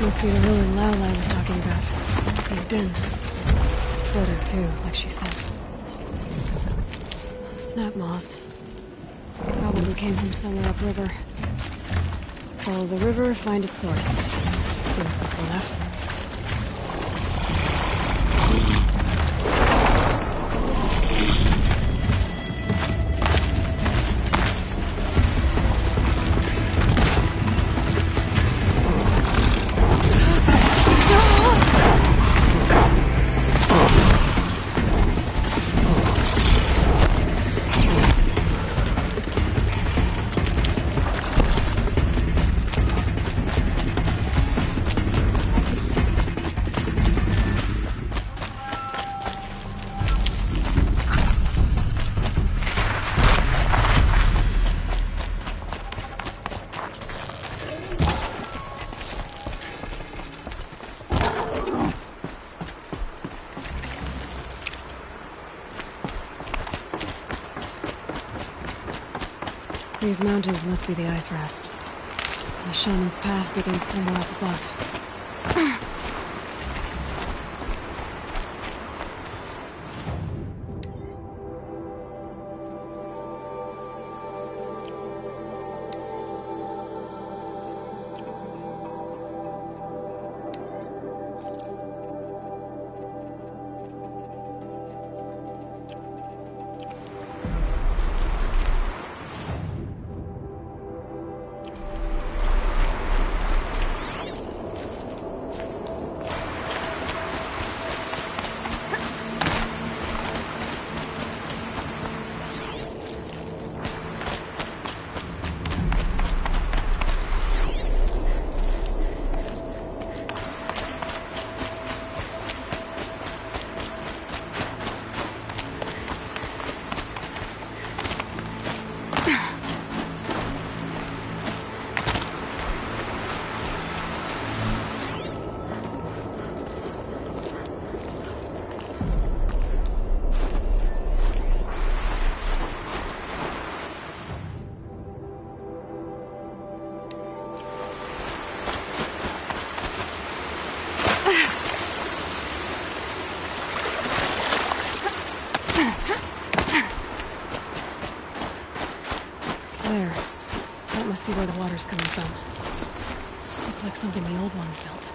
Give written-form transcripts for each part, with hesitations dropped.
Must be the ruin Lao Lai was talking about. Digged in. Floated too, like she said. Snap moss. Probably came from somewhere upriver. Follow the river, find its source. Seems simple enough. These mountains must be the ice rasps. The shaman's path begins somewhere up above. There. That must be where the water's coming from. Looks like something the old ones built.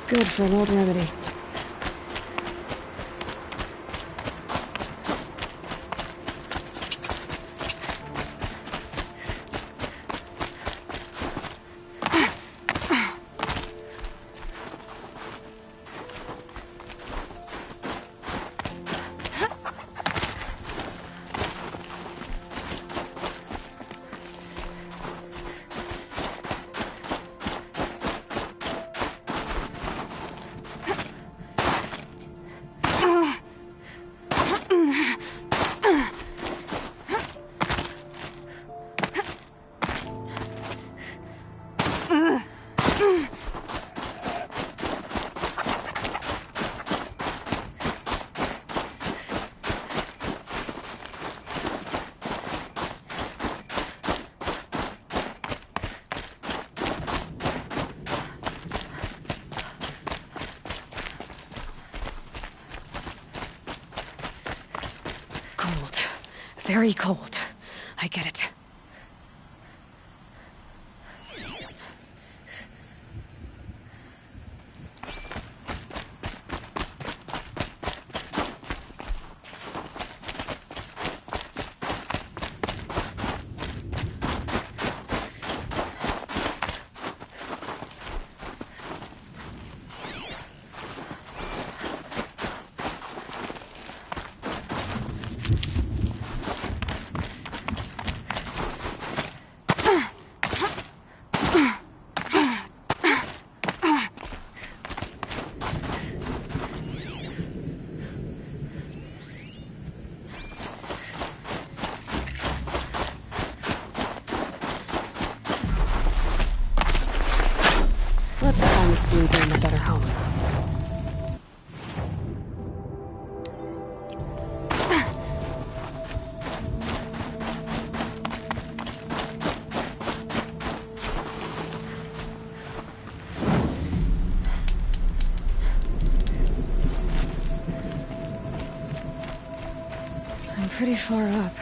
Good for an old remedy. Cold. Very cold. I get it. Let's find this blue dome a better home. I'm pretty far up.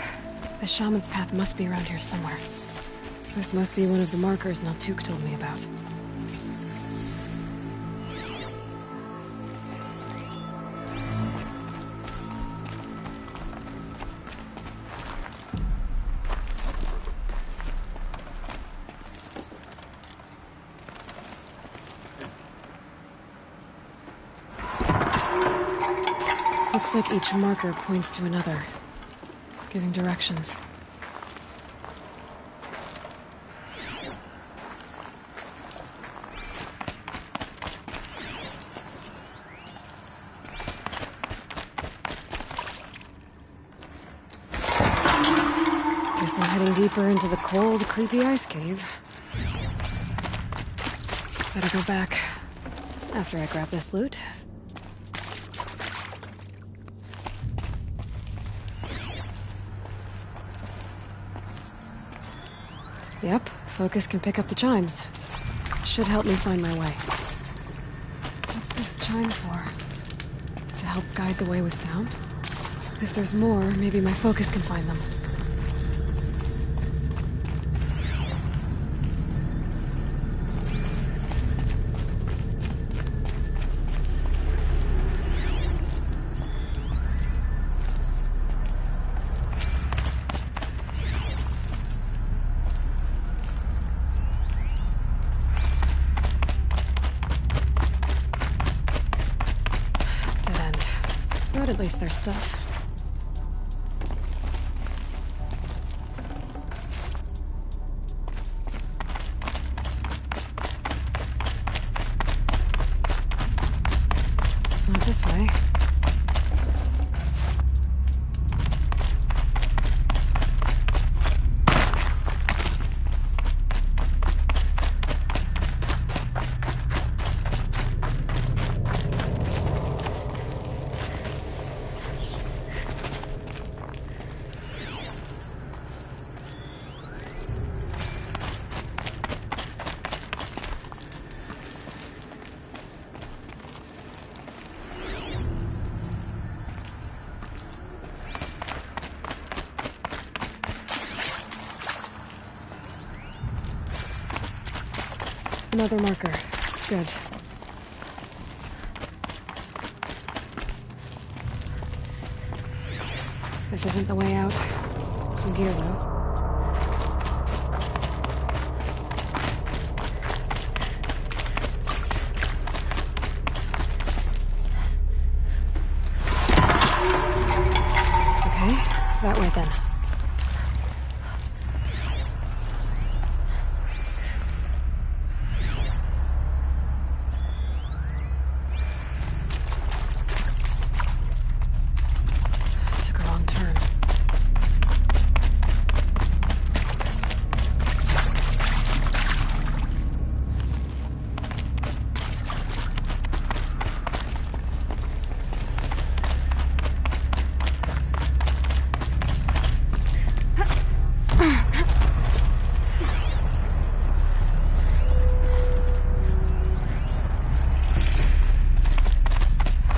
The shaman's path must be around here somewhere. This must be one of the markers Naltuk told me about. Looks like each marker points to another, giving directions. Guess I'm heading deeper into the cold, creepy ice cave. Better go back after I grab this loot. Yep, focus can pick up the chimes. Should help me find my way. What's this chime for? To help guide the way with sound? If there's more, maybe my focus can find them. But at least there's stuff. Not this way. Another marker. Good. This isn't the way out. Some gear, though. Okay, that way then. Took a wrong turn.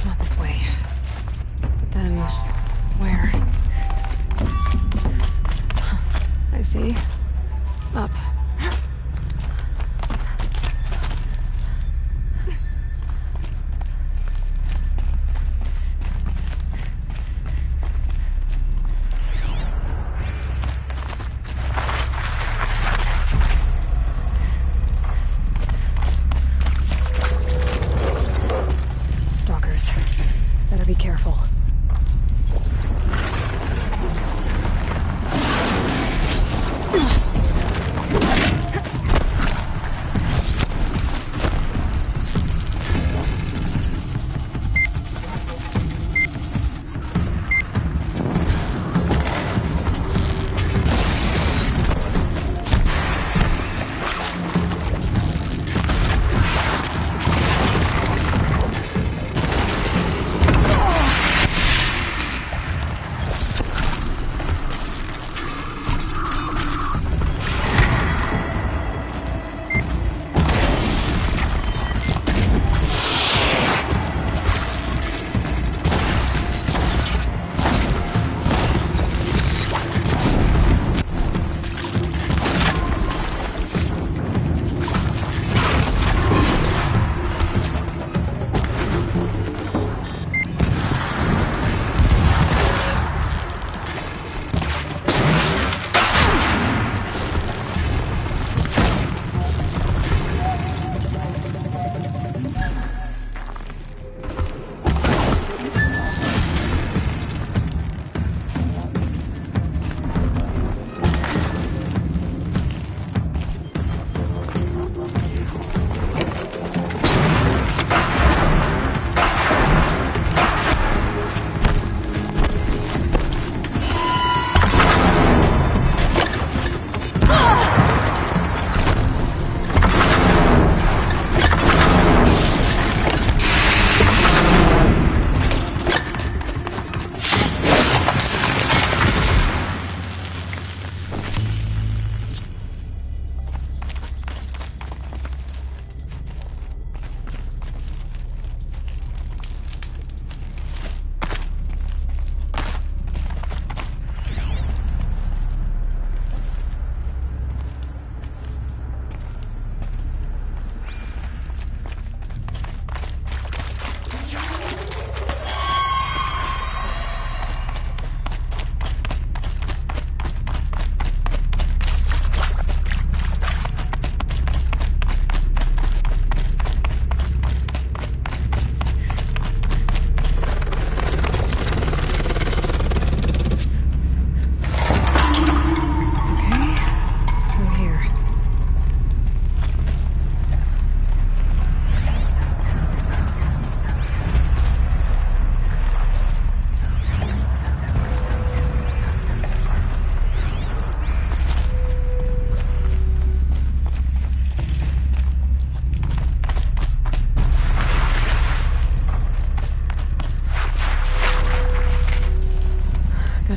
Not this way. But then, where? I see. Up. Stalkers. Better be careful.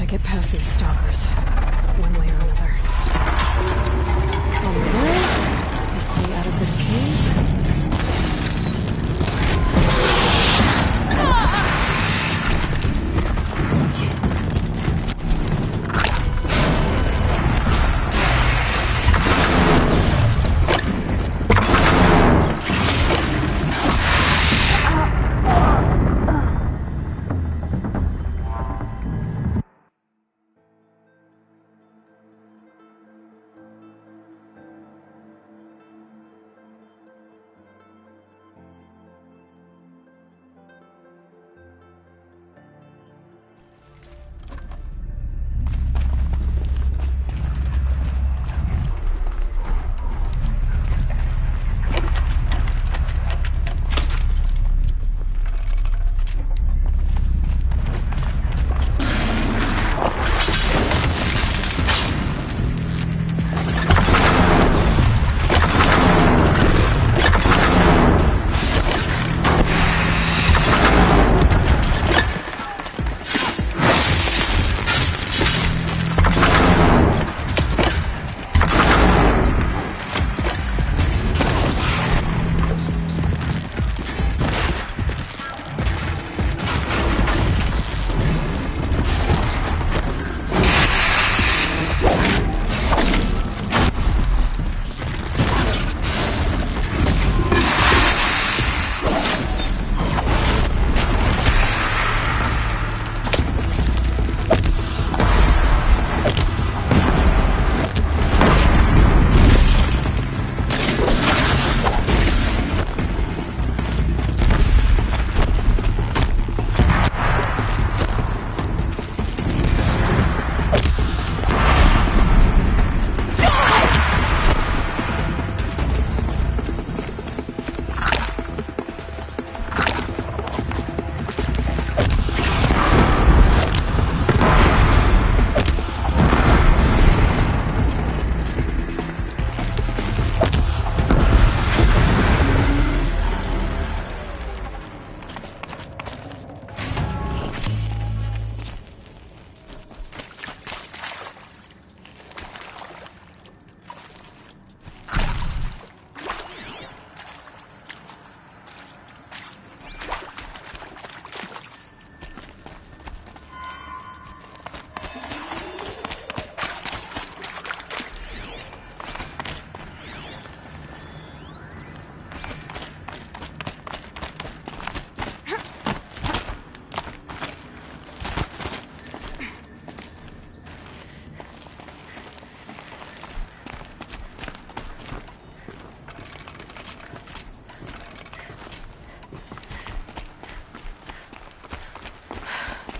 Get past these stalkers, one way or another. One way, hopefully out of this cave.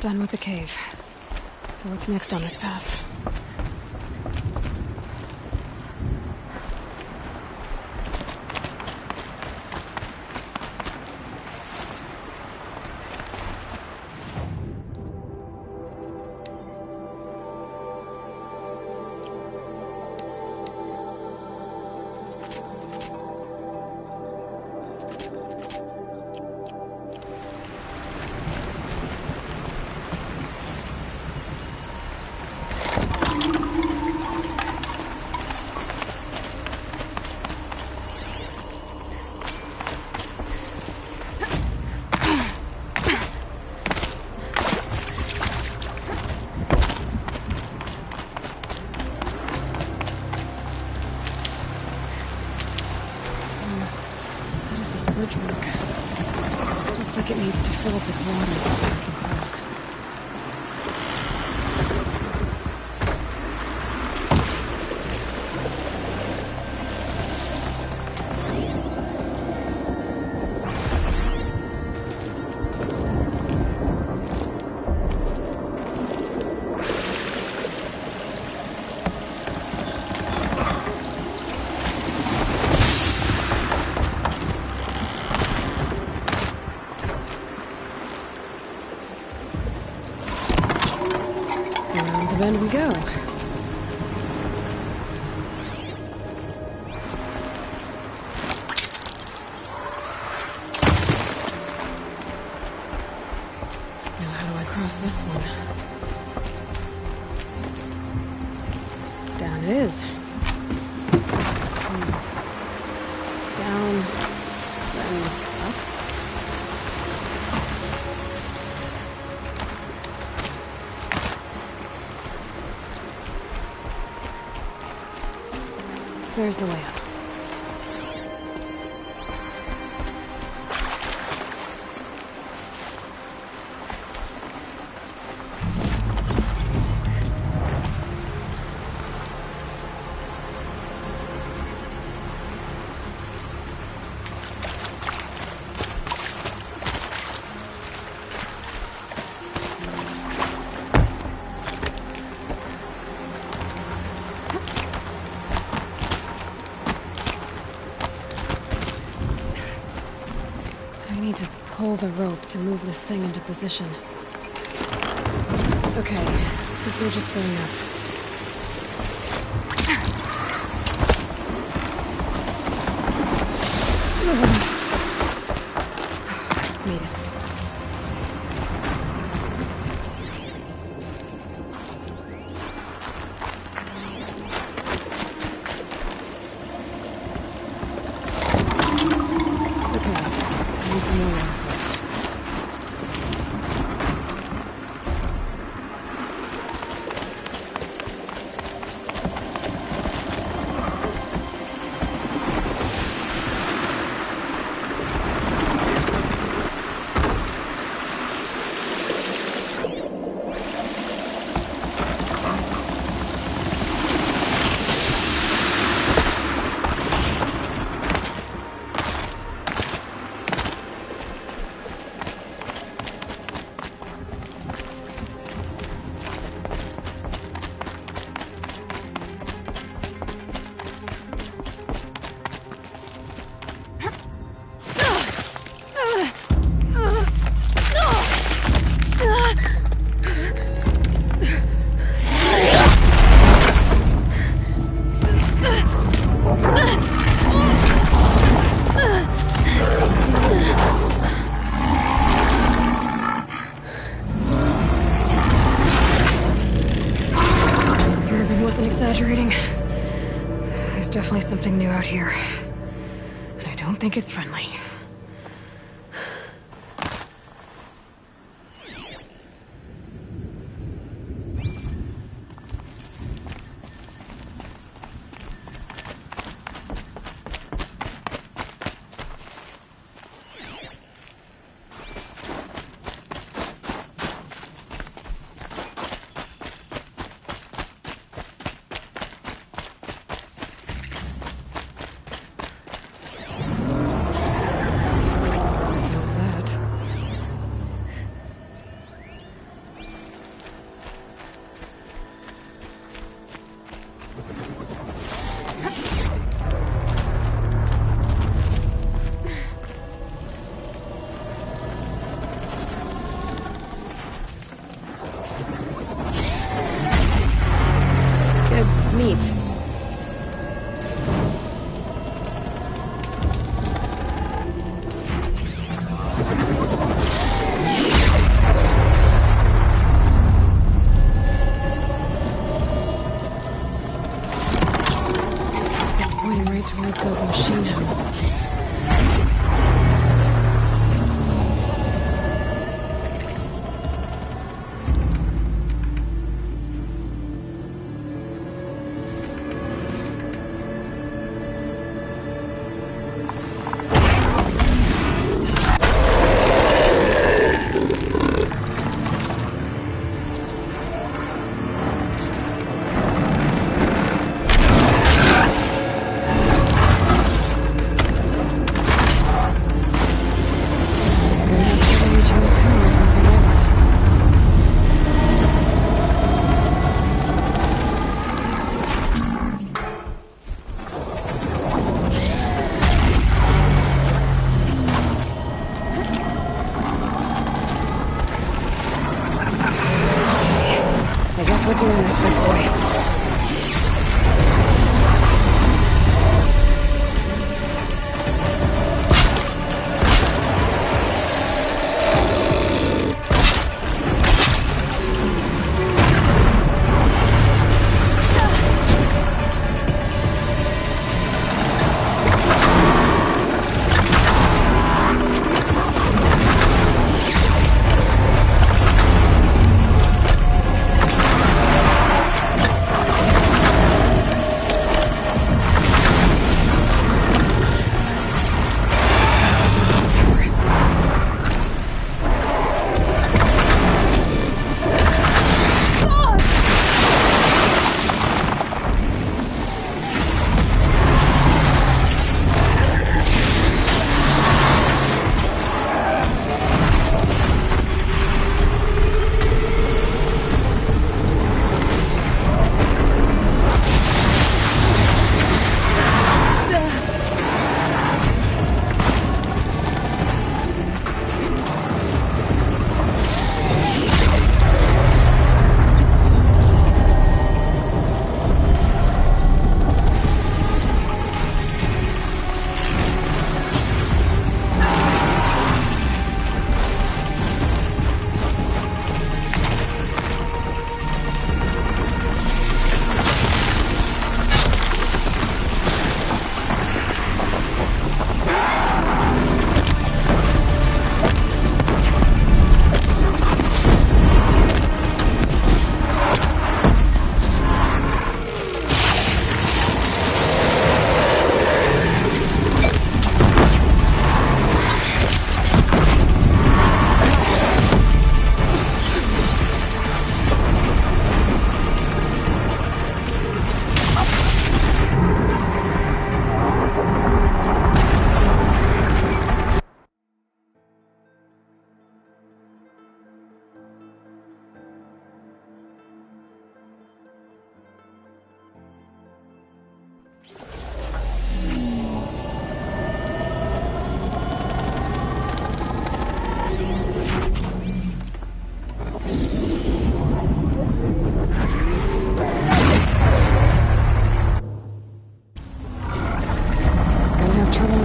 Done with the cave. So what's next on this path? Bridge work. Looks like it needs to fill up with water before it can cross. Around the bend we go. Now how do I cross this one? Down it is. Down, then up. There's the way up. I need to pull the rope to move this thing into position. Okay, the bridge is filling up. Made it. Exaggerating. There's definitely something new out here. And I don't think it's friendly. doing this, big boy.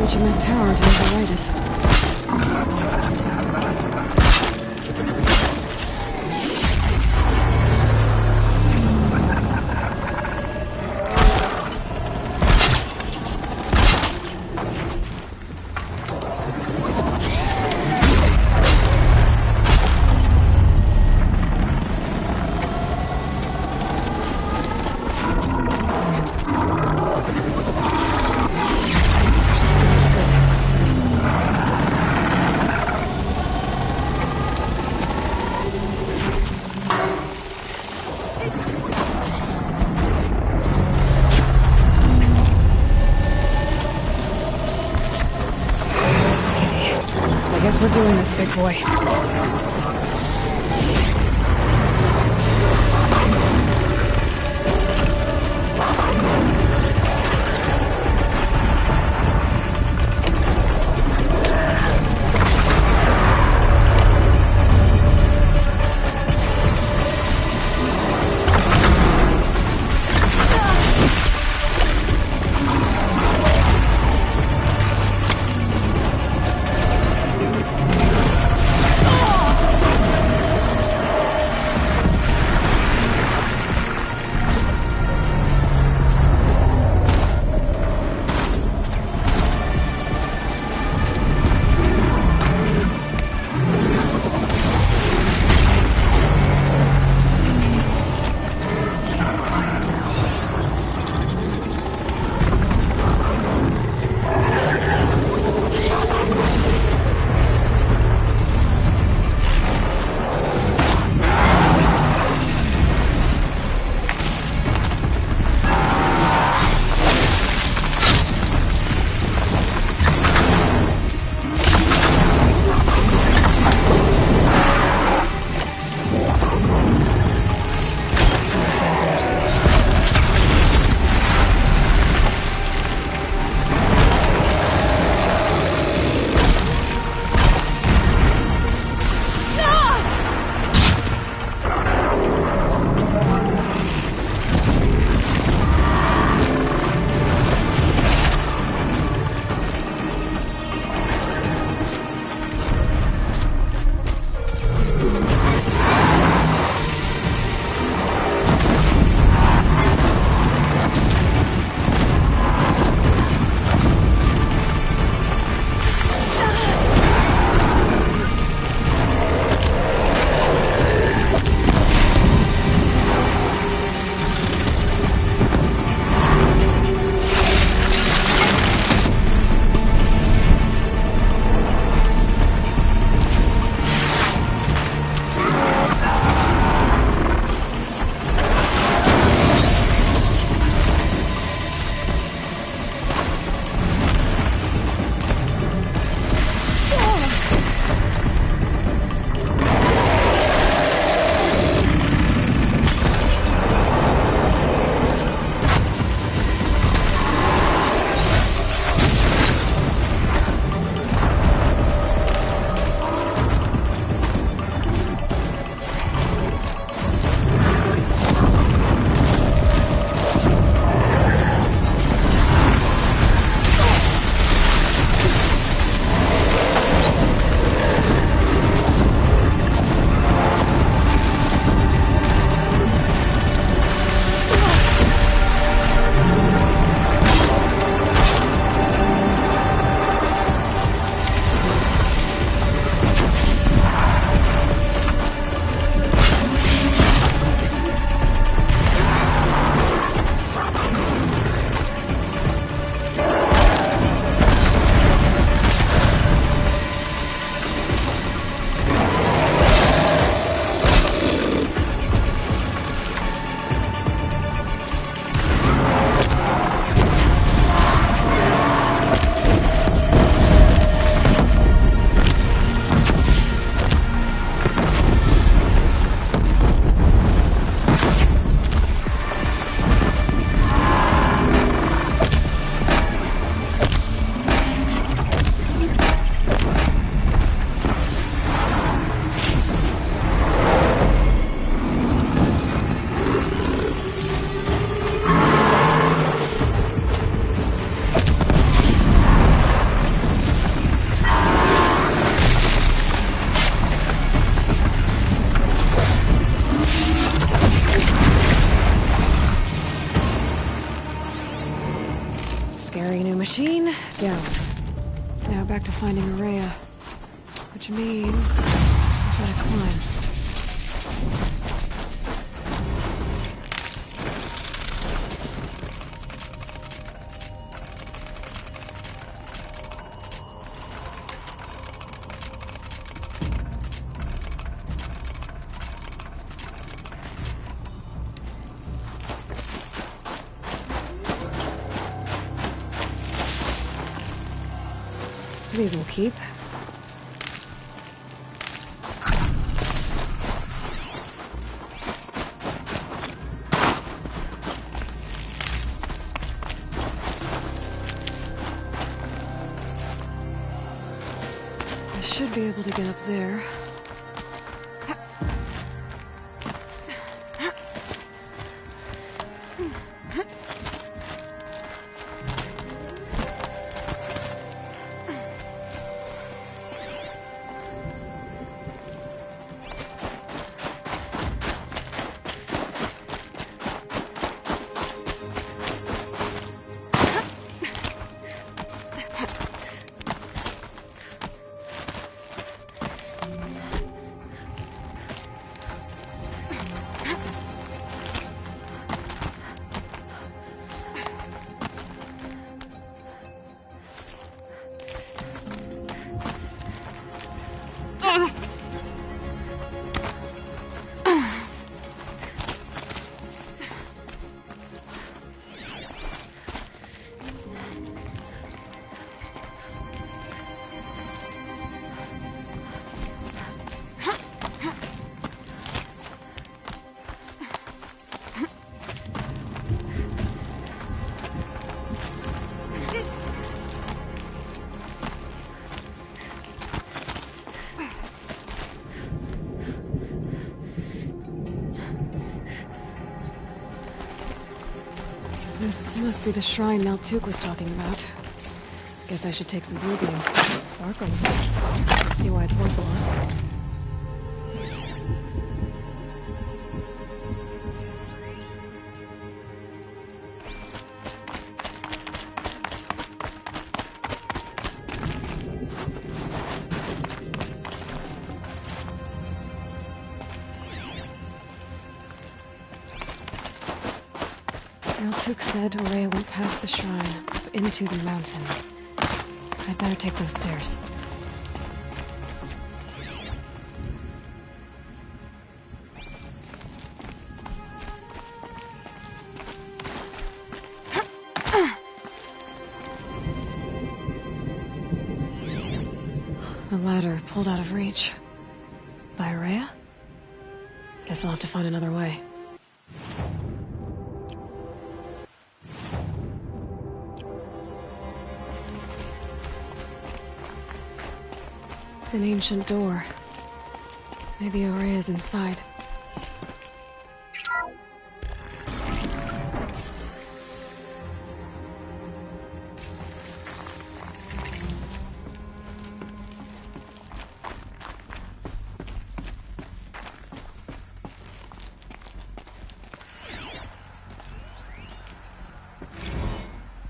Reaching that tower to override it. Guess we're doing this, big boy. back to finding Araya. Which means I've got to climb. These will keep. I should be able to get up there. This must be the shrine Naltuk was talking about. Guess I should take some blue beam. Sparkles. See why it's worth a lot. Naltuk said Araya went past the shrine, up into the mountain. I'd better take those stairs. The ladder pulled out of reach. By Araya? Guess I'll have to find another way. An ancient door. Maybe Araya's inside.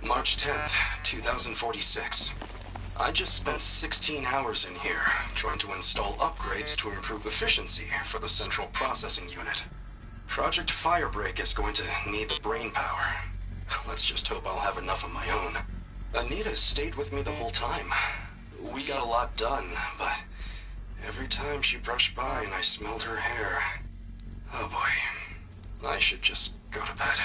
March 10th, 2046. I just spent 16 hours in here, trying to install upgrades to improve efficiency for the central processing unit. Project Firebreak is going to need the brain power. Let's just hope I'll have enough of my own. Anita stayed with me the whole time. We got a lot done, but every time she brushed by and I smelled her hair... Oh boy. I should just go to bed.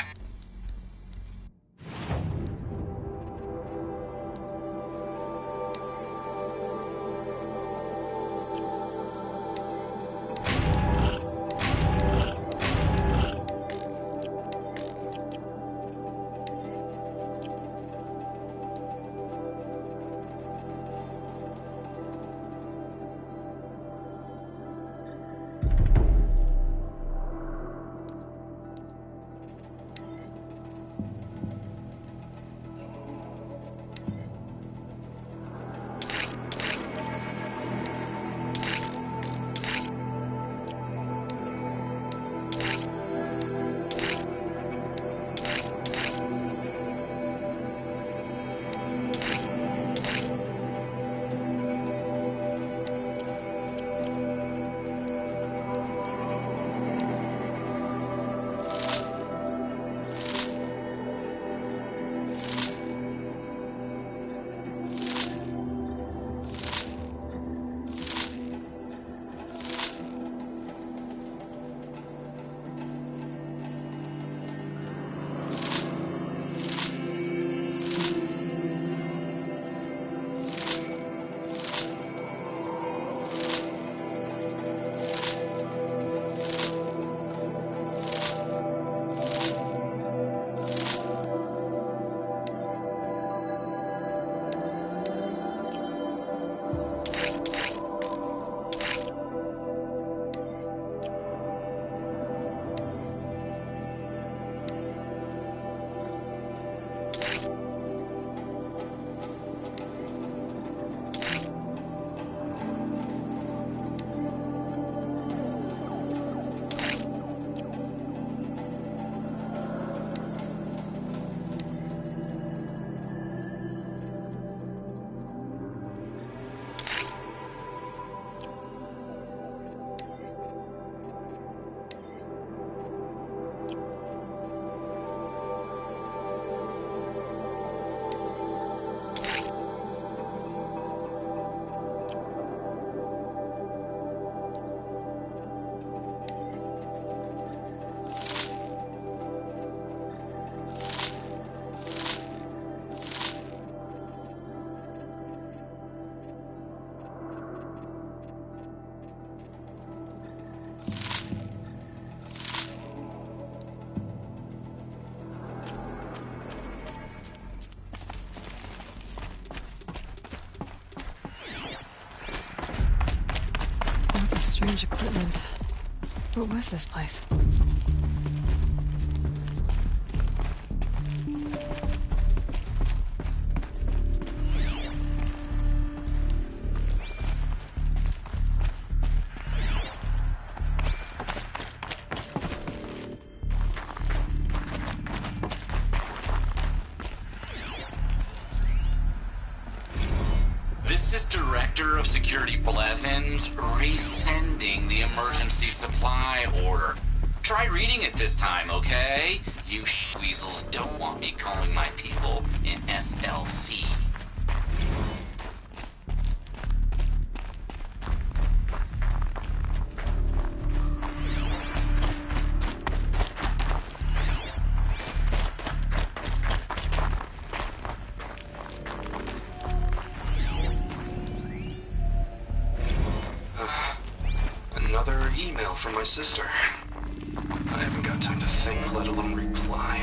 Strange equipment. What was this place? This is Director of Security Blevins resending the emergency supply order. Try reading it this time, okay? You weasels don't want me calling my people in SLC. Another email from my sister. I haven't got time to think, let alone reply.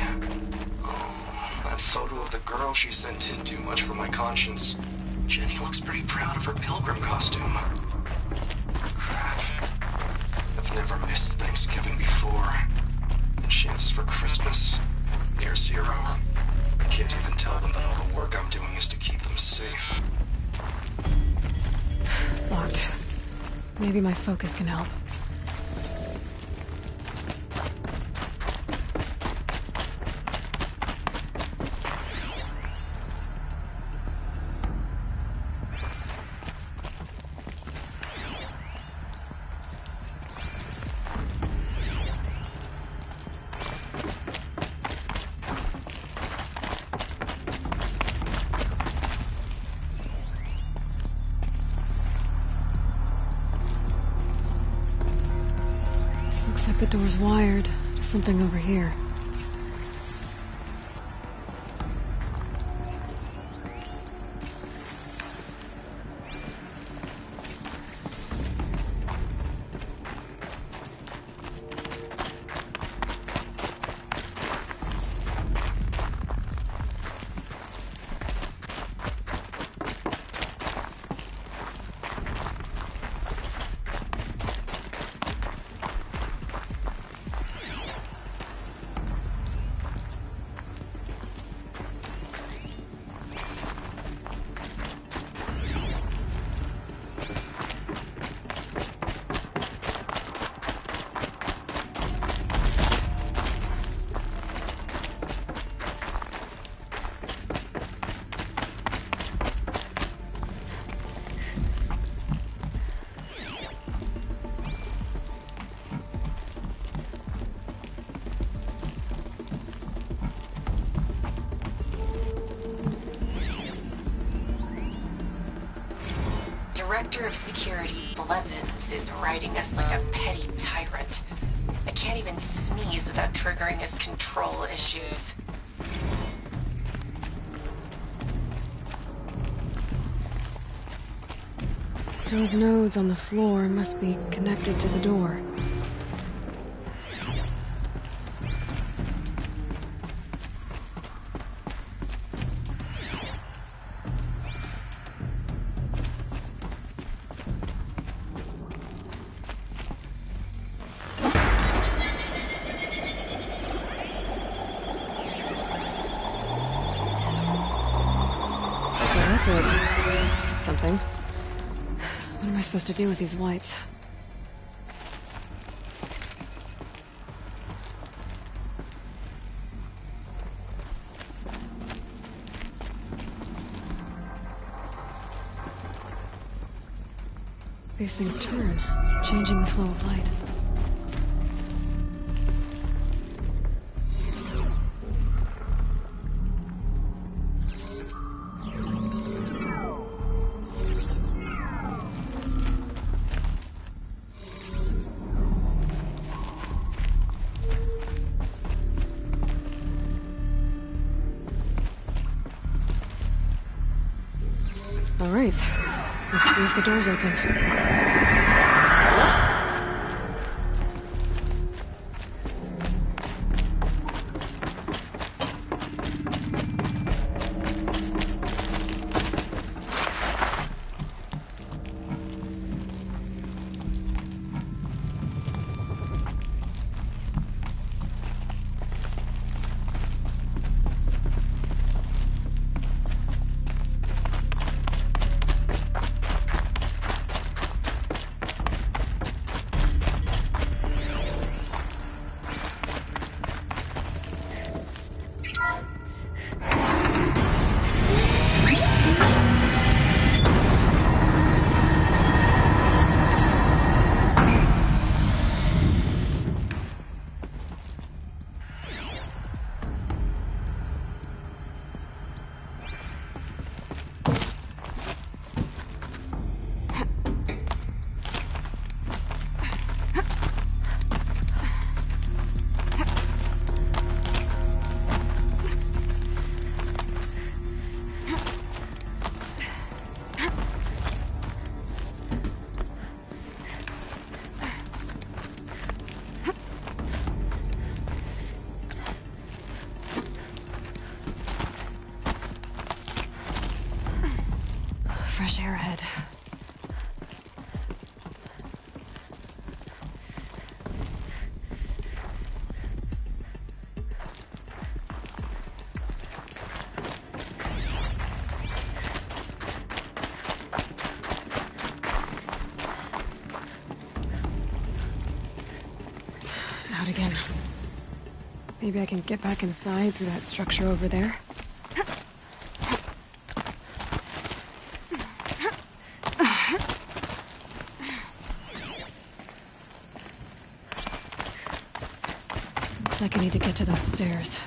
Oh, that photo of the girl she sent didn't do much for my conscience. Jenny looks pretty proud of her pilgrim costume. Crap. I've never missed Thanksgiving before. And chances for Christmas? Near zero. I can't even tell them that all the work I'm doing is to keep them safe. Locked. Maybe my focus can help. Looks like the door's wired to something over here. Director of Security Blevins is writing us like a petty tyrant. I can't even sneeze without triggering his control issues. Those nodes on the floor must be connected to the door. Something. What am I supposed to do with these lights? These things turn, changing the flow of light. All right, let's see if the door's open. Out again. Maybe I can get back inside through that structure over there. Looks like I need to get to those stairs.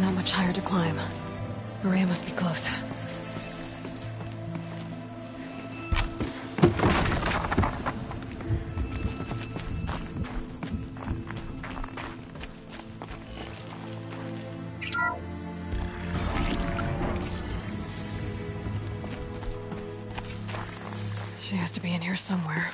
Not much higher to climb. Maria must be close. She has to be in here somewhere.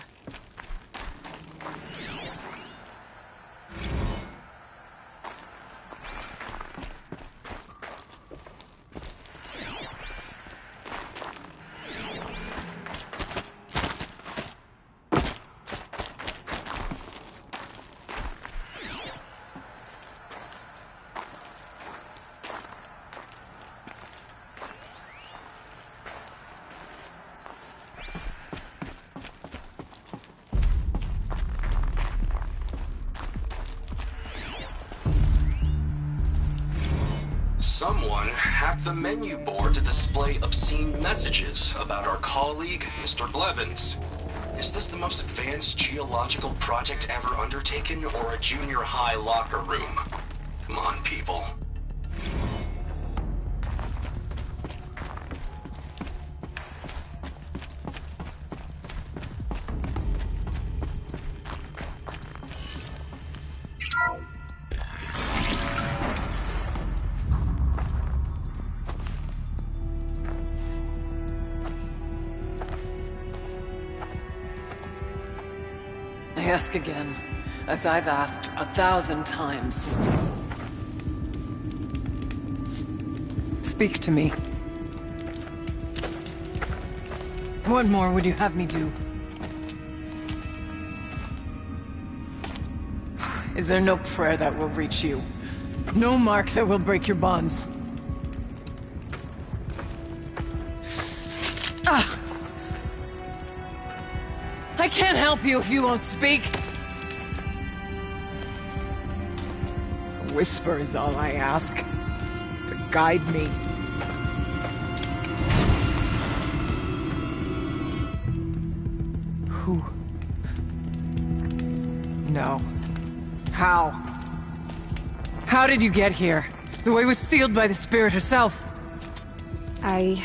Someone hacked the menu board to display obscene messages about our colleague, Mr. Blevins. Is this the most advanced geological project ever undertaken, or a junior high locker room? Come on, people. I ask again, as I've asked 1,000 times. Speak to me. What more would you have me do? Is there no prayer that will reach you? No mark that will break your bonds? Ah! I can't help you if you won't speak. A whisper is all I ask, to guide me. Who? No. How? How did you get here? The way was sealed by the Spirit herself. I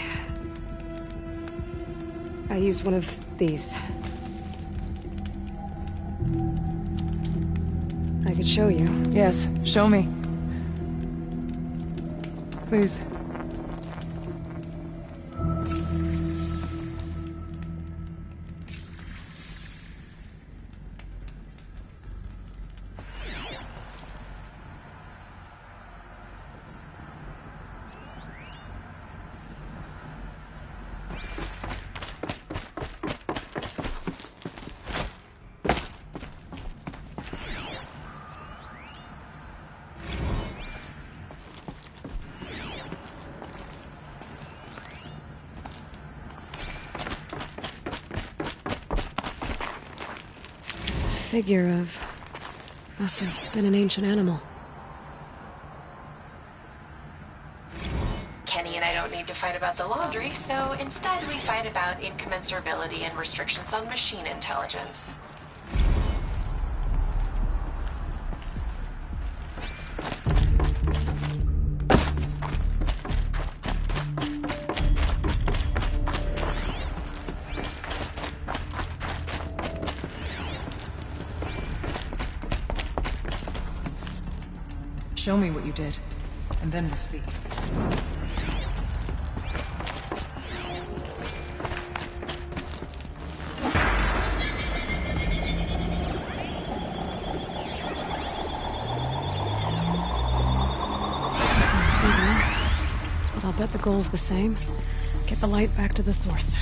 used one of these. I could show you. Yes, show me. Please. Figure of... must have been an ancient animal. Kenny and I don't need to fight about the laundry, so instead we fight about incommensurability and restrictions on machine intelligence. Show me what you did, and then we'll speak. But I'll bet the goal's the same. Get the light back to the source.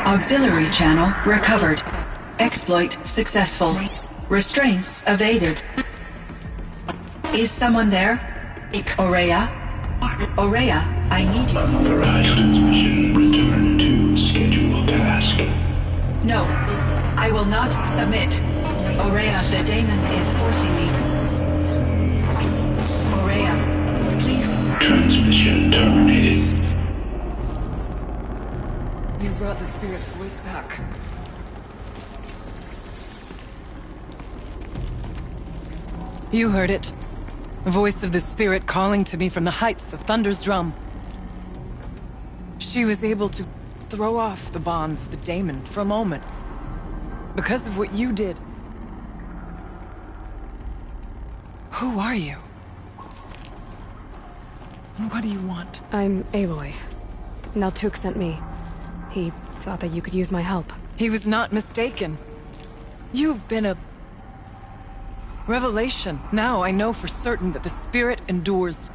Auxiliary channel recovered. Exploit successful. Restraints evaded. Is someone there? Ourea? Aurea, I need you. Unauthorized transmission. Return to scheduled task. No, I will not submit. Aurea, the daemon is forcing me. Aurea, please. Transmission terminated. You brought the spirit's voice back. You heard it. The voice of the spirit calling to me from the heights of Thunder's drum. She was able to throw off the bonds of the daemon for a moment. Because of what you did. Who are you? And what do you want? I'm Aloy. Naltuk sent me. He thought that you could use my help. He was not mistaken. You've been a revelation. Now I know for certain that the spirit endures.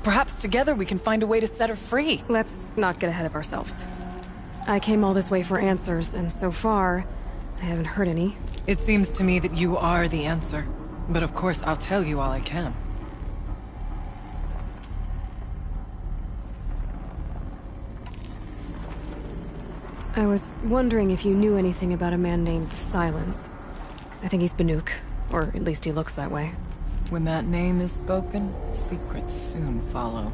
Perhaps together we can find a way to set her free. Let's not get ahead of ourselves. I came all this way for answers, and so far, I haven't heard any. It seems to me that you are the answer. But of course, I'll tell you all I can. I was wondering if you knew anything about a man named Silence. I think he's Banuk, or at least he looks that way. When that name is spoken, secrets soon follow.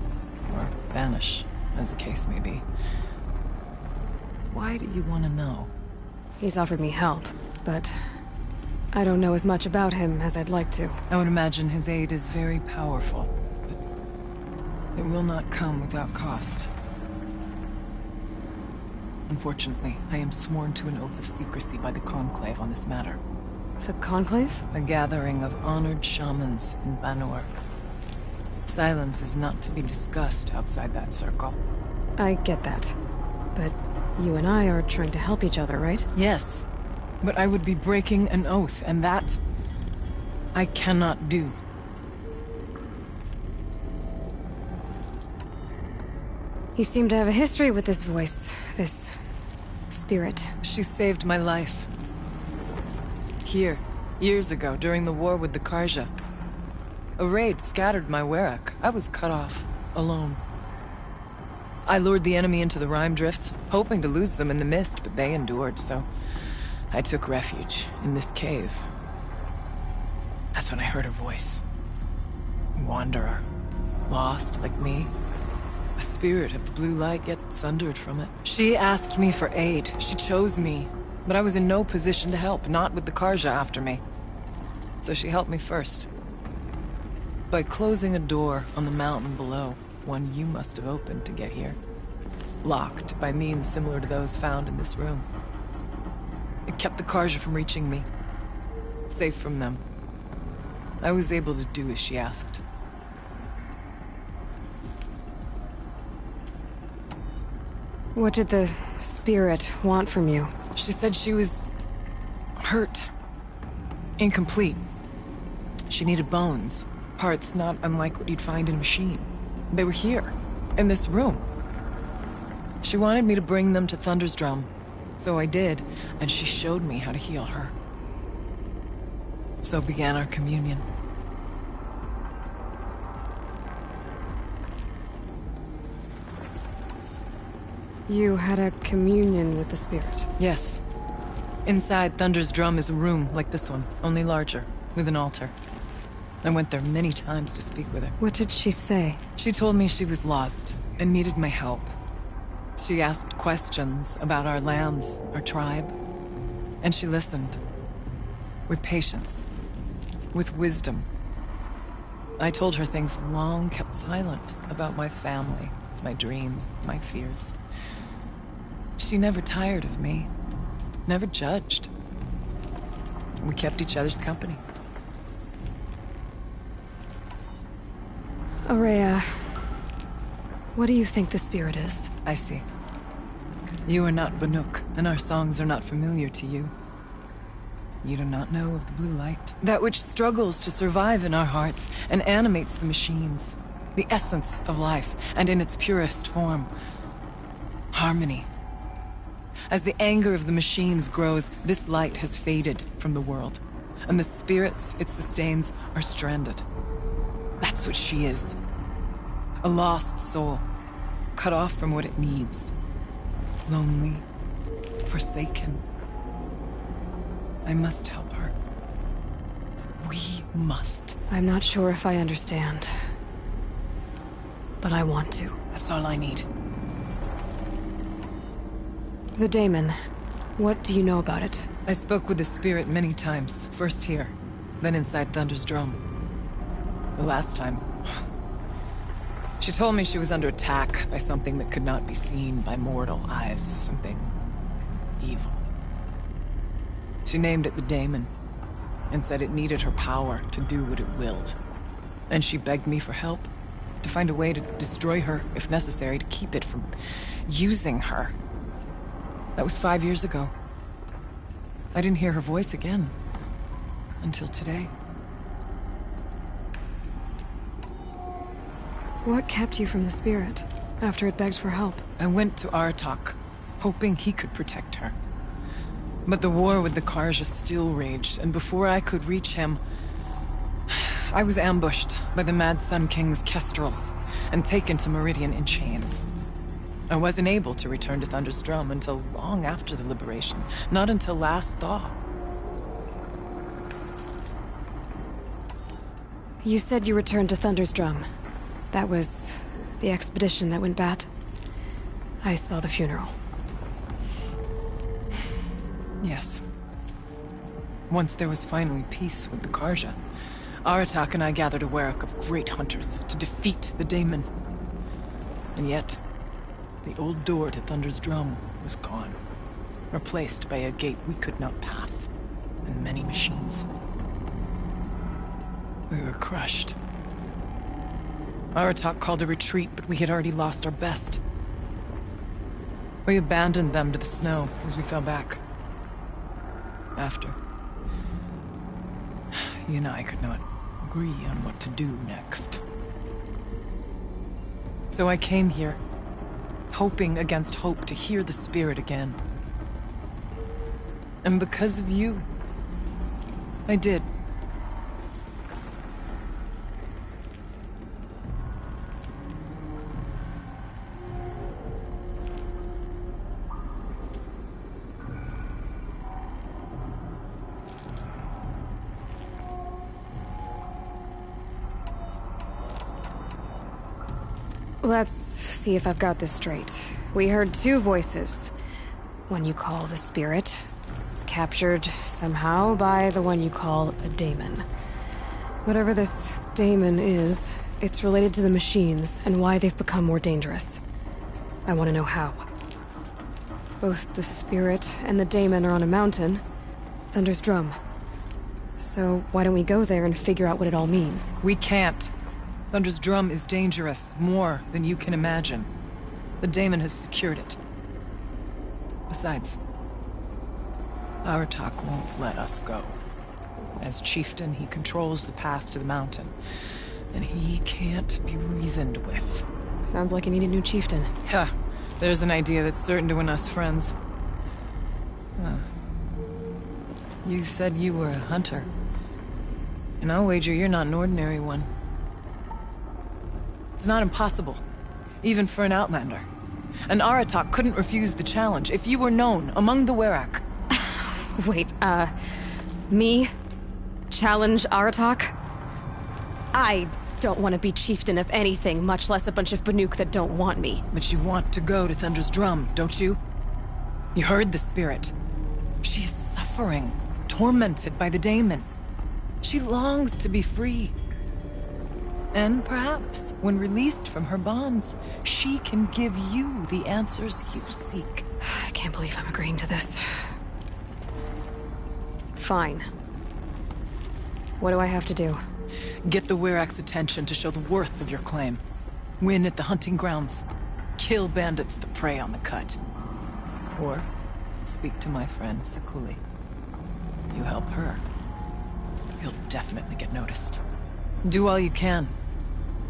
Or vanish, as the case may be. Why do you want to know? He's offered me help, but I don't know as much about him as I'd like to. I would imagine his aid is very powerful, but it will not come without cost. Unfortunately, I am sworn to an oath of secrecy by the Conclave on this matter. The Conclave? A gathering of honored shamans in Banur. Silence is not to be discussed outside that circle. I get that. But you and I are trying to help each other, right? Yes, but I would be breaking an oath, and that I cannot do. You seem to have a history with this voice, this spirit. She saved my life. Here, years ago, during the war with the Karja. A raid scattered my Werak. I was cut off, alone. I lured the enemy into the Rime Drifts, hoping to lose them in the mist, but they endured, so I took refuge in this cave. That's when I heard her voice. A wanderer. Lost, like me. A spirit of the blue light, yet sundered from it. She asked me for aid. She chose me. But I was in no position to help, not with the Karja after me. So she helped me first. By closing a door on the mountain below, one you must have opened to get here. Locked by means similar to those found in this room. It kept the Karja from reaching me. Safe from them. I was able to do as she asked. What did the spirit want from you? She said she was hurt. Incomplete. She needed bones. Parts not unlike what you'd find in a machine. They were here, in this room. She wanted me to bring them to Thunder's drum. So I did, and she showed me how to heal her. So began our communion. You had a communion with the spirit? Yes. Inside Thunder's drum is a room like this one, only larger, with an altar. I went there many times to speak with her. What did she say? She told me she was lost and needed my help. She asked questions about our lands, our tribe, and she listened. With patience. With wisdom. I told her things long kept silent about my family, my dreams, my fears. She never tired of me. Never judged. We kept each other's company. Aurea, what do you think the spirit is? I see. You are not Banuk, and our songs are not familiar to you. You do not know of the blue light. That which struggles to survive in our hearts and animates the machines. The essence of life, and in its purest form. Harmony. As the anger of the machines grows, this light has faded from the world, and the spirits it sustains are stranded. That's what she is. A lost soul, cut off from what it needs. Lonely, forsaken. I must help her. We must. I'm not sure if I understand. But I want to. That's all I need. The Daemon. What do you know about it? I spoke with the spirit many times. First here, then inside Thunder's drum. The last time... She told me she was under attack by something that could not be seen by mortal eyes. Something... evil. She named it the Daemon, and said it needed her power to do what it willed. And she begged me for help, to find a way to destroy her, if necessary, to keep it from using her. That was 5 years ago. I didn't hear her voice again, until today. What kept you from the spirit, after it begged for help? I went to Aratak, hoping he could protect her. But the war with the Carja still raged, and before I could reach him, I was ambushed by the Mad Sun King's Kestrels, and taken to Meridian in chains. I wasn't able to return to Thunder's Drum until long after the liberation, not until last thaw. You said you returned to Thunder's Drum. That was the expedition that went bad. I saw the funeral. Yes. Once there was finally peace with the Carja, Aratak and I gathered a Werak of great hunters to defeat the Daemon. And yet, the old door to Thunder's Drum was gone, replaced by a gate we could not pass, and many machines. We were crushed. Aratak called a retreat, but we had already lost our best. We abandoned them to the snow as we fell back. After, he and I could not agree on what to do next. So I came here, hoping against hope to hear the spirit again. And because of you, I did. Let's see if I've got this straight. We heard two voices. One you call the spirit, captured somehow by the one you call a daemon. Whatever this daemon is, it's related to the machines and why they've become more dangerous. I want to know how. Both the spirit and the daemon are on a mountain, Thunder's Drum. So why don't we go there and figure out what it all means? We can't. Thunder's Drum is dangerous, more than you can imagine. The Daemon has secured it. Besides, Aratak won't let us go. As chieftain, he controls the pass to the mountain, and he can't be reasoned with. Sounds like you need a new chieftain. Ha! There's an idea that's certain to win us friends. Huh. You said you were a hunter. And I'll wager you're not an ordinary one. It's not impossible, even for an outlander. And Aratak couldn't refuse the challenge if you were known among the Werak. Wait, me? Challenge Aratak? I don't want to be chieftain of anything, much less a bunch of Banuk that don't want me. But you want to go to Thunder's Drum, don't you? You heard the spirit. She is suffering, tormented by the Daemon. She longs to be free. And perhaps, when released from her bonds, she can give you the answers you seek. I can't believe I'm agreeing to this. Fine. What do I have to do? Get the Werak's attention to show the worth of your claim. Win at the hunting grounds. Kill bandits that prey on the cut. Or speak to my friend Sakuli. You help her, you'll definitely get noticed. Do all you can.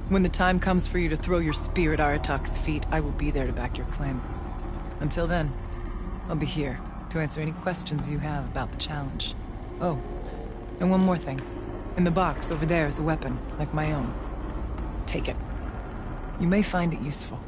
When the time comes for you to throw your spear at Aratak's feet, I will be there to back your claim. Until then, I'll be here to answer any questions you have about the challenge. Oh, and one more thing. In the box over there is a weapon, like my own. Take it. You may find it useful.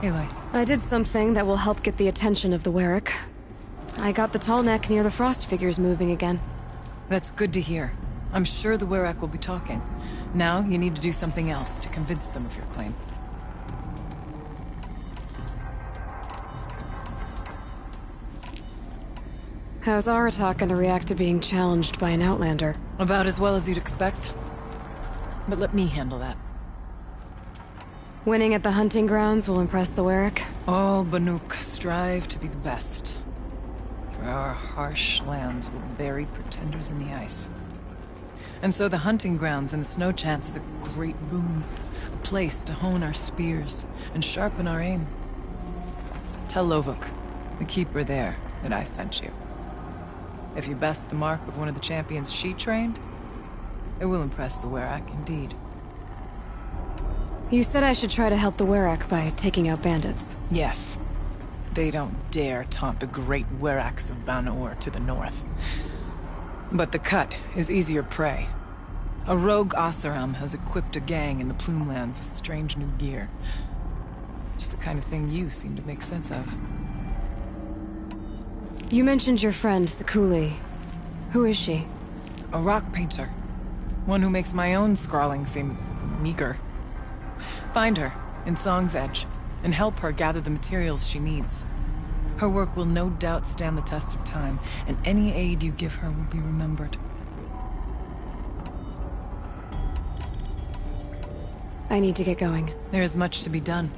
Aloy. I did something that will help get the attention of the Werak. I got the tall neck near the frost figures moving again. That's good to hear. I'm sure the Werak will be talking. Now, you need to do something else to convince them of your claim. How's Aratak gonna react to being challenged by an Outlander? About as well as you'd expect. But let me handle that. Winning at the hunting grounds will impress the Werak? All Banuk strive to be the best. For our harsh lands will bury pretenders in the ice. And so the hunting grounds and the snow chance is a great boon. A place to hone our spears and sharpen our aim. Tell Lovuk, the keeper there, that I sent you. If you best the mark of one of the champions she trained, it will impress the Werak indeed. You said I should try to help the Werak by taking out bandits. Yes. They don't dare taunt the great Weraks of Ban-Ur to the north. But the Cut is easier prey. A rogue Oseram has equipped a gang in the Plumelands with strange new gear. Just the kind of thing you seem to make sense of. You mentioned your friend, Sekuli. Who is she? A rock painter. One who makes my own scrawling seem meager. Find her in Song's Edge, and help her gather the materials she needs. Her work will no doubt stand the test of time, and any aid you give her will be remembered. I need to get going. There is much to be done.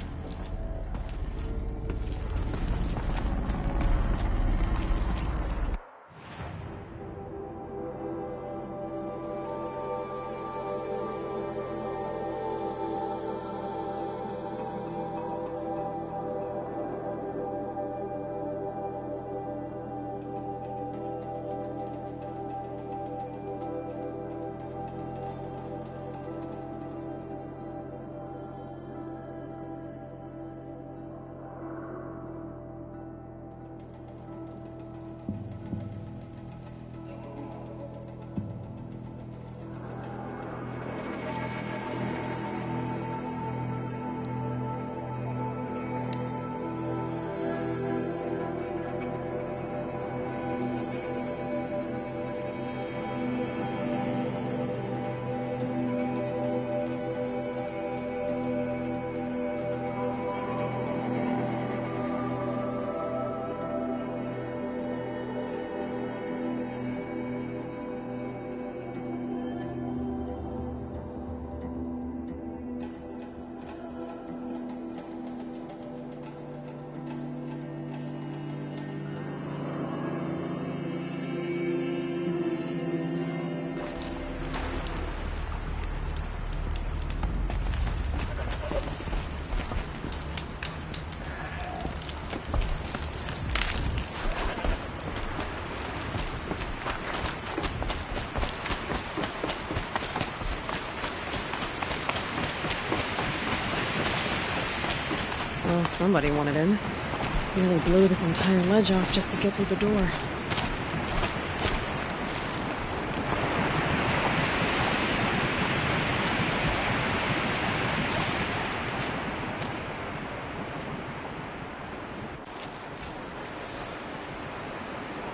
somebody wanted in. Nearly blew this entire ledge off just to get through the door.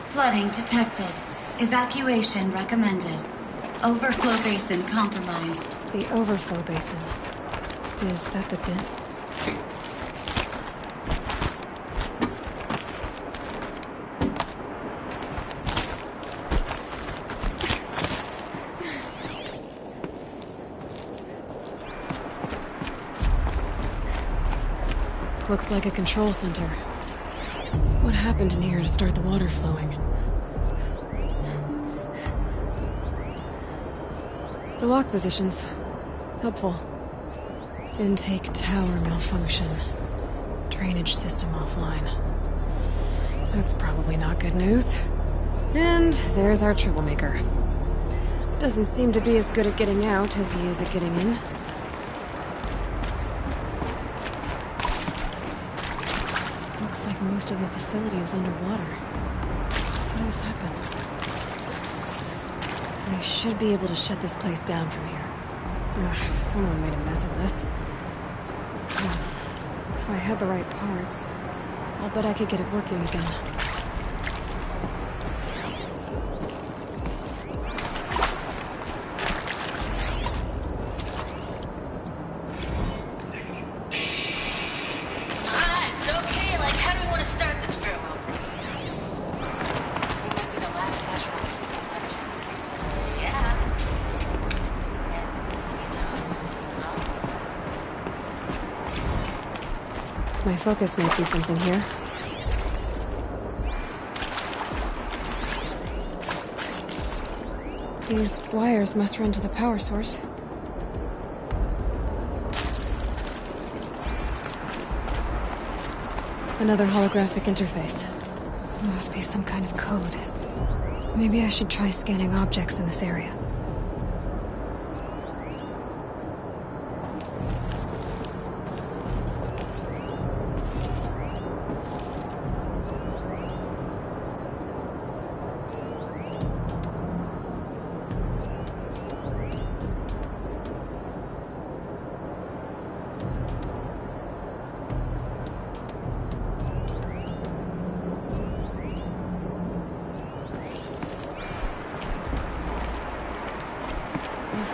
Flooding detected. Evacuation recommended. Overflow basin compromised. The overflow basin. Is that the dent? Looks like a control center. What happened in here to start the water flowing? The lock positions. Helpful. Intake tower malfunction. Drainage system offline. That's probably not good news. And there's our troublemaker. Doesn't seem to be as good at getting out as he is at getting in. Looks like most of the facility is underwater. What has happened? They should be able to shut this place down from here. Ugh, someone made a mess of this. If I had the right parts, I'll bet I could get it working again. It's okay. Like, how do we want to start this farewell? It might be the last session he's ever seen this place. Yeah. My focus might see something here. These wires must run to the power source. Another holographic interface. Must be some kind of code. Maybe I should try scanning objects in this area.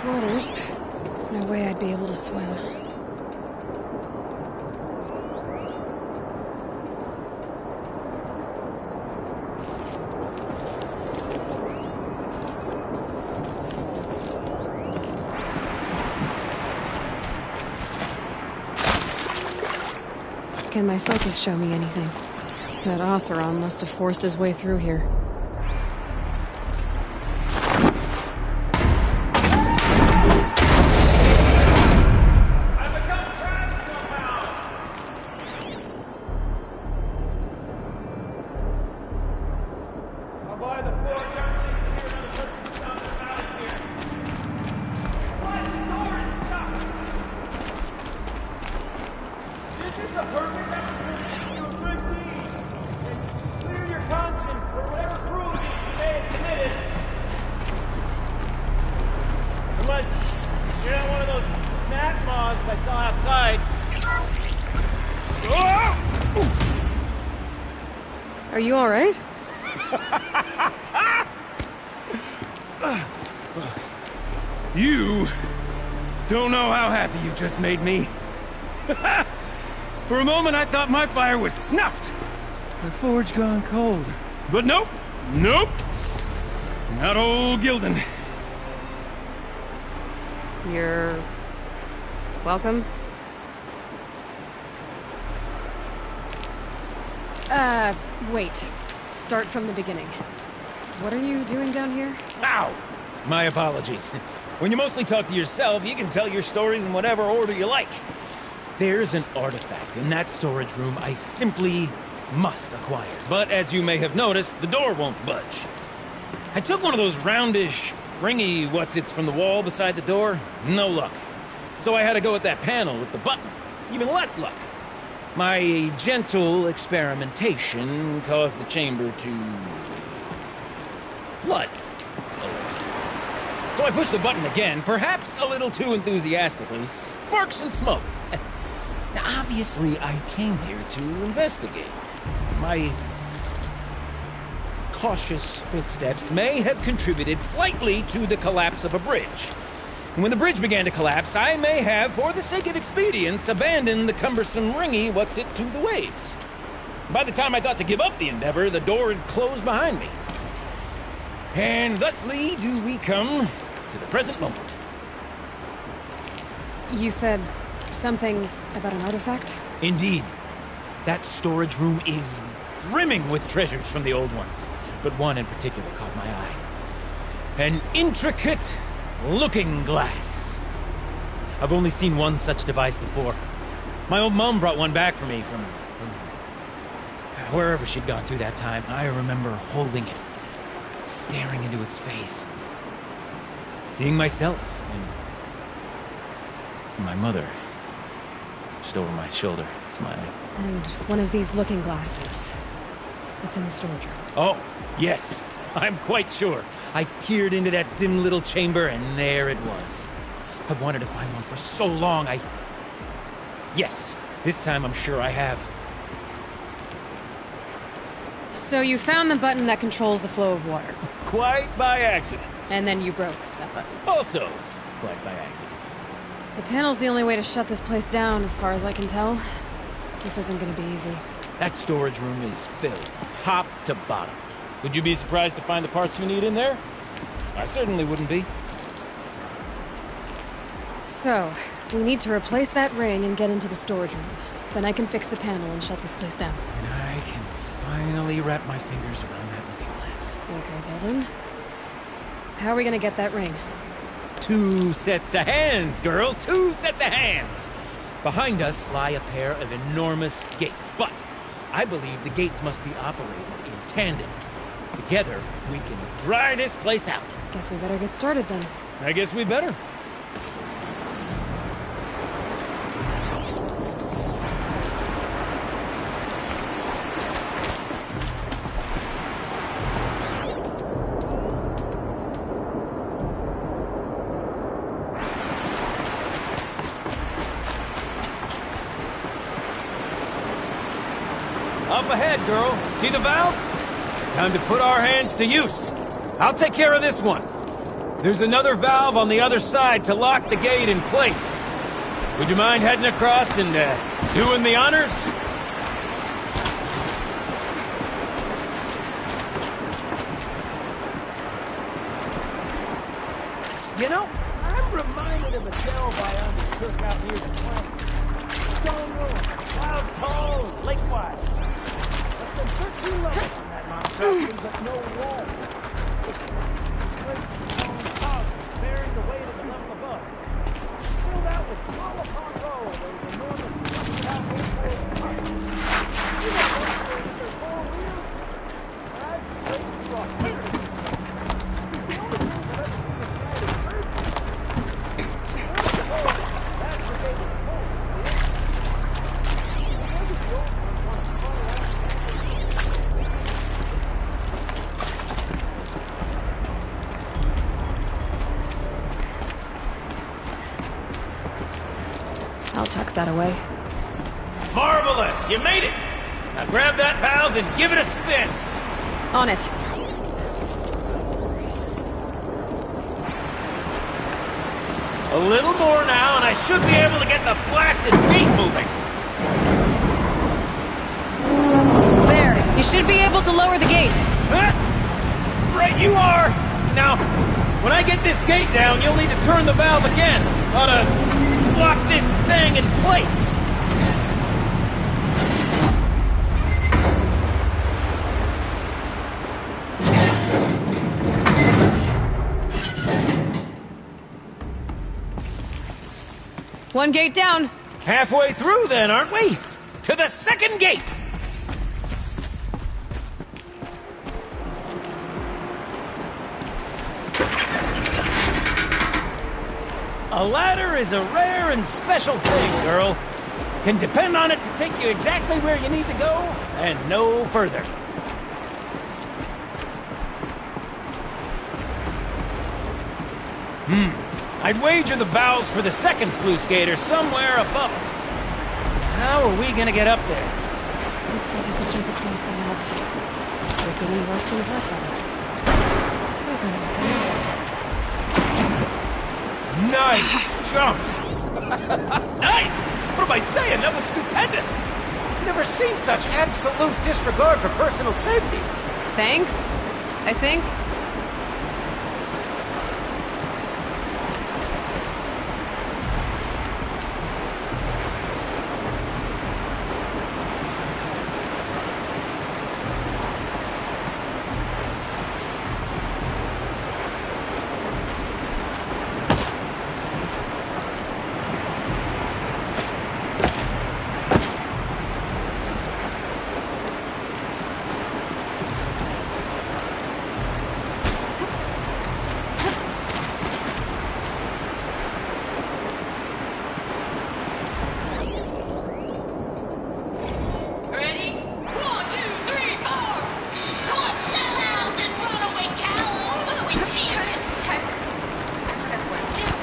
Waters. No way I'd be able to swim. Can my focus show me anything? That Oseram must have forced his way through here. Are you all right? You don't know how happy you just made me. For a moment, I thought my fire was snuffed. My forge gone cold. But nope. Nope. Not old Gildan. You're... welcome? Wait. Start from the beginning. What are you doing down here? Ow! My apologies. When you mostly talk to yourself, you can tell your stories in whatever order you like. There's an artifact in that storage room I simply must acquire. But as you may have noticed, the door won't budge. I took one of those roundish, ringy what's-its from the wall beside the door. No luck. So I had to go with that panel with the button. Even less luck. My gentle experimentation caused the chamber to flood. So I pushed the button again, perhaps a little too enthusiastically. Sparks and smoke. Now, obviously, I came here to investigate. My cautious footsteps may have contributed slightly to the collapse of a bridge. And when the bridge began to collapse, I may have, for the sake of expedience, abandoned the cumbersome ringy what's-it to the waves. By the time I thought to give up the endeavor, the door had closed behind me. And thusly do we come to the present moment. You said something about an artifact? Indeed. That storage room is brimming with treasures from the old ones, but one in particular caught my eye. An intricate looking glass. I've only seen one such device before. My old mum brought one back for me from wherever she'd gone to that time. I remember holding it, staring into its face, seeing myself and my mother just over my shoulder, smiling. And one of these looking glasses. It's in the storage room. Oh, yes. I'm quite sure. I peered into that dim little chamber, and there it was. I've wanted to find one for so long, Yes, this time I'm sure I have. So you found the button that controls the flow of water. Quite by accident. And then you broke that button. Also, quite by accident. The panel's the only way to shut this place down, as far as I can tell. This isn't gonna be easy. That storage room is filled, top to bottom. Would you be surprised to find the parts you need in there? I certainly wouldn't be. So, we need to replace that ring and get into the storage room. Then I can fix the panel and shut this place down. And I can finally wrap my fingers around that looking glass. Okay, Gilden. How are we gonna get that ring? 2 sets of hands, girl! 2 sets of hands! Behind us lie a pair of enormous gates, but I believe the gates must be operated in tandem. Together, we can dry this place out. Guess we better get started then. I guess we better. Up ahead, girl. See the valve? Time to put our hands to use. I'll take care of this one. There's another valve on the other side to lock the gate in place. Would you mind heading across and doing the honors? You know, I'm reminded of a delve I undertook out near the plant. Stone ruins, cloud tall, and lake-wide. There's been 13 levels on that mountain, but no wall. Great stone houses bearing the weight of the level above. Filled out with row upon row of those enormous rusted-out waypoint huts. You know those things are 4 wheels? I've straight to a 100. The only thing that ever seen a side is birds. That's the gate of the pole. Maybe the old ones want to follow us. I'll tuck that away. Marvelous! You made it! Now grab that valve and give it a spin! On it. A little more now, and I should be able to get the blasted gate moving! There. You should be able to lower the gate. Huh? Right you are! Now, when I get this gate down, you'll need to turn the valve again. Ought to lock this thing in place. One gate down. Halfway through then, aren't we? To the second gate! A ladder is a rare and special thing, girl. can depend on it to take you exactly where you need to go, and no further. I'd wager the valves for the second sluice gate are somewhere above us. How are we gonna get up there? Looks like I could jump across a lot. Taking the Western Blackwater. Nice jump! Nice! What am I saying? That was stupendous! Never seen such absolute disregard for personal safety. Thanks, I think. Ready? 1, 2, 3, 4! Come on, settle out and run away, cow! We see her in Tiger. I forgot what it's doing.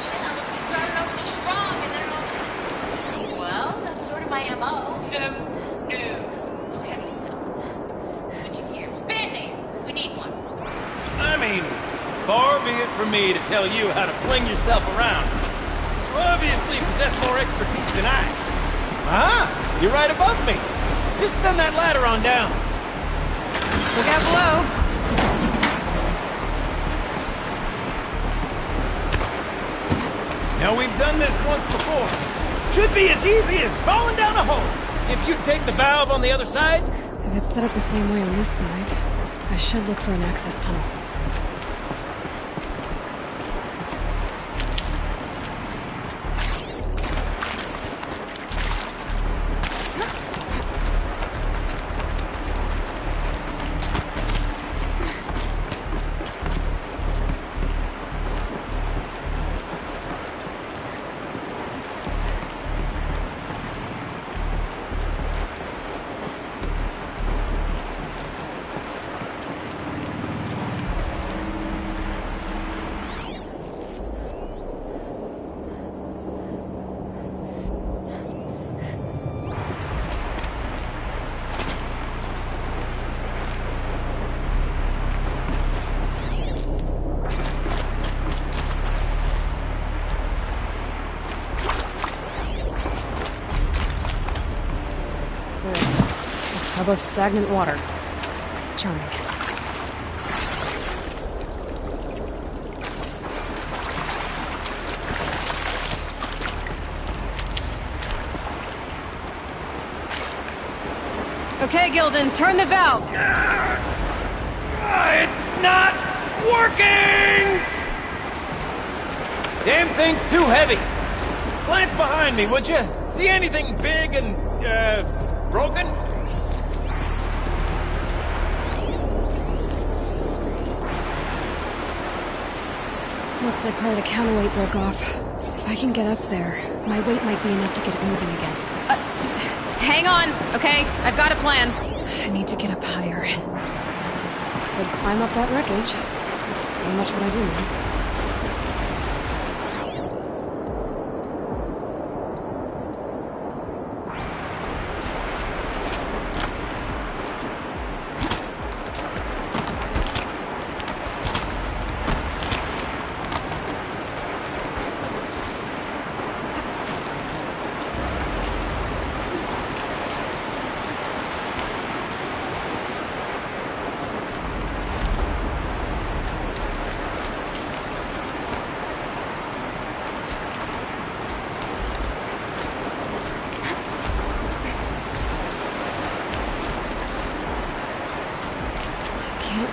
Shit, look, we started off so strong and then all of a sudden... Well, that's sort of my MO. No. Okay, still. Switch of gears. Band-Aid! We need one. I mean, far be it from me to tell you how to fling yourself around. You obviously possess more expertise than I. Ah, you're right above me. Just send that ladder on down. Look out below. Now, we've done this once before. Should be as easy as falling down a hole. If you take the valve on the other side. If it's set up the same way on this side, I should look for an access tunnel. Tub of stagnant water. Charming. Okay, Gilden, turn the valve. It's not working! Damn thing's too heavy. Glance behind me, would you? See anything big and, broken? Looks like part of the counterweight broke off. If I can get up there, my weight might be enough to get it moving again. Hang on, okay? I've got a plan. I need to get up higher. I'd climb up that wreckage. That's pretty much what I do now.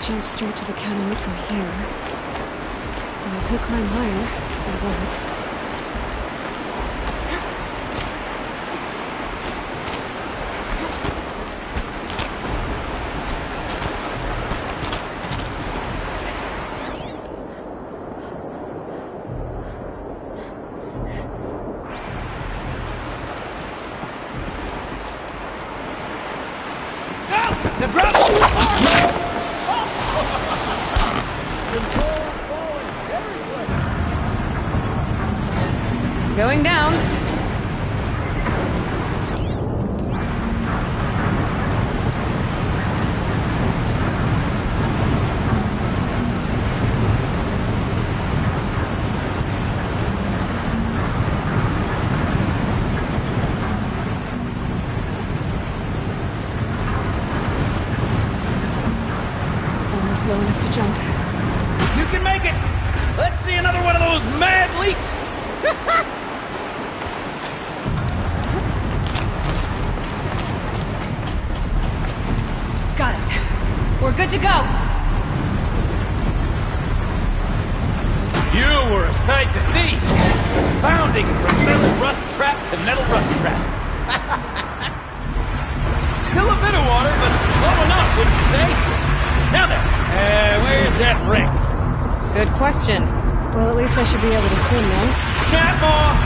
Jump straight to the counterweight from here. And I could climb higher, but I won't. slow enough to jump. You can make it! Let's see another one of those mad leaps! Got it. We're good to go. You were a sight to see. Bounding from metal rust trap to metal rust trap. Still a bit of water, but low enough, wouldn't you say? Now then, where's that ring? Good question. Well, at least I should be able to swim now. Snapmaw!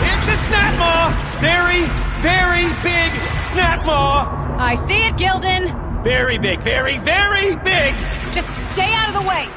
It's a snapmaw! Very, very big snapmaw! I see it, Gildan. Very big, very, very big! Just stay out of the way.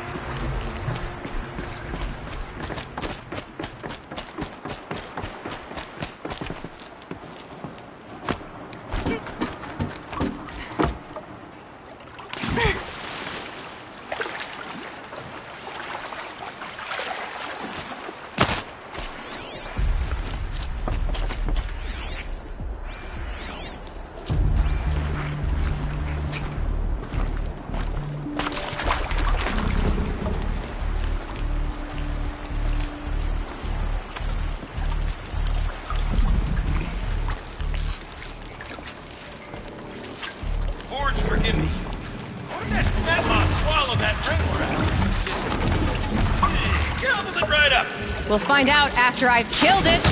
Forge, forgive me. What did that snapmaw swallow that ring we're at? Just gobbled it right up. We'll find out after I've killed it.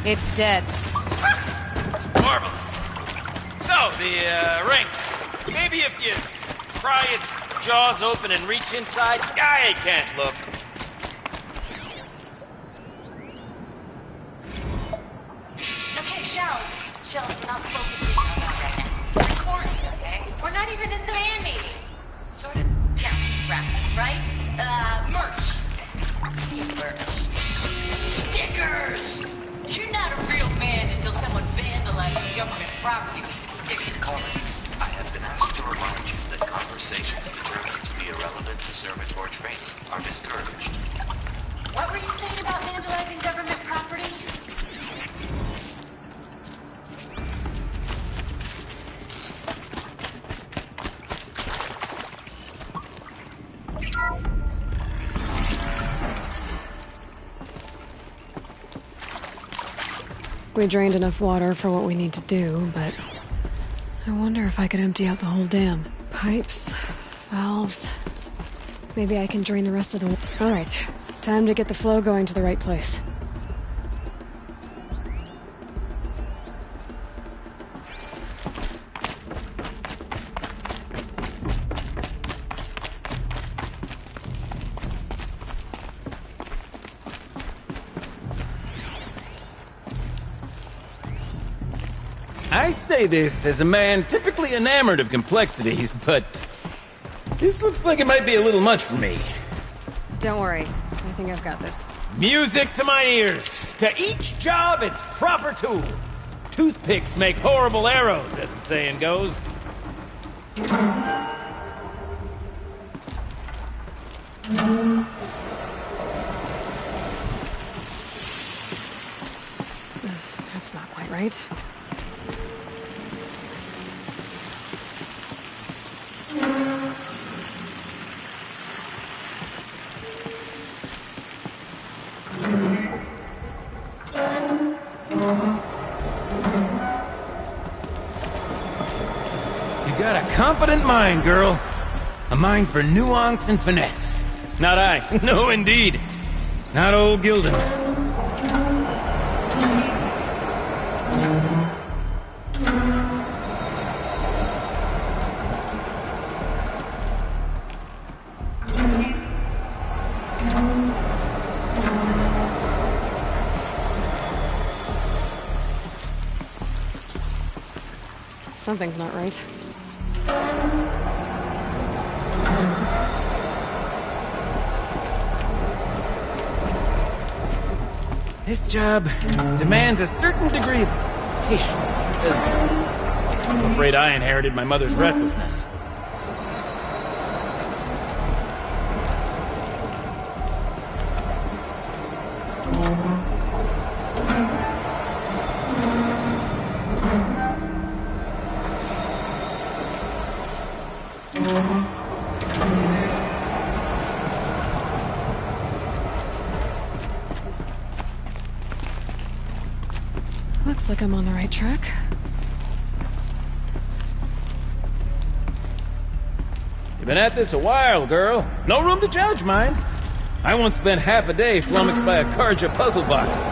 It's dead. Marvelous. So, the ring. Maybe if you pry its jaws open and reach inside, I can't look. Okay, Shells. Shells, we're not focusing on that right now. We're recording, okay? We're not even in the band meeting. Sort of counts as practice, right? Merch. Merch. Stickers! You're not a real man until someone vandalizes government property with your stickers. Colleagues, I have been asked to remind you that conversations determined to be irrelevant to servitor training are discouraged. What were you saying about vandalizing government property? We drained enough water for what we need to do, but I wonder if I could empty out the whole dam. Pipes, valves. Maybe I can drain the rest of the... All right, time to get the flow going to the right place. I say this as a man typically enamored of complexities, but this looks like it might be a little much for me. Don't worry, I think I've got this. Music to my ears. To each job, its proper tool. Toothpicks make horrible arrows, as the saying goes. That's not quite right. You got a competent mind, girl. A mind for nuance and finesse. Not I. No, indeed. Not old Gildan. Something's not right. This job demands a certain degree of patience, doesn't it? I'm afraid I inherited my mother's restlessness. Looks like I'm on the right track. You've been at this a while, girl. No room to judge, mind. I once spent half a day flummoxed by a Karja puzzle box.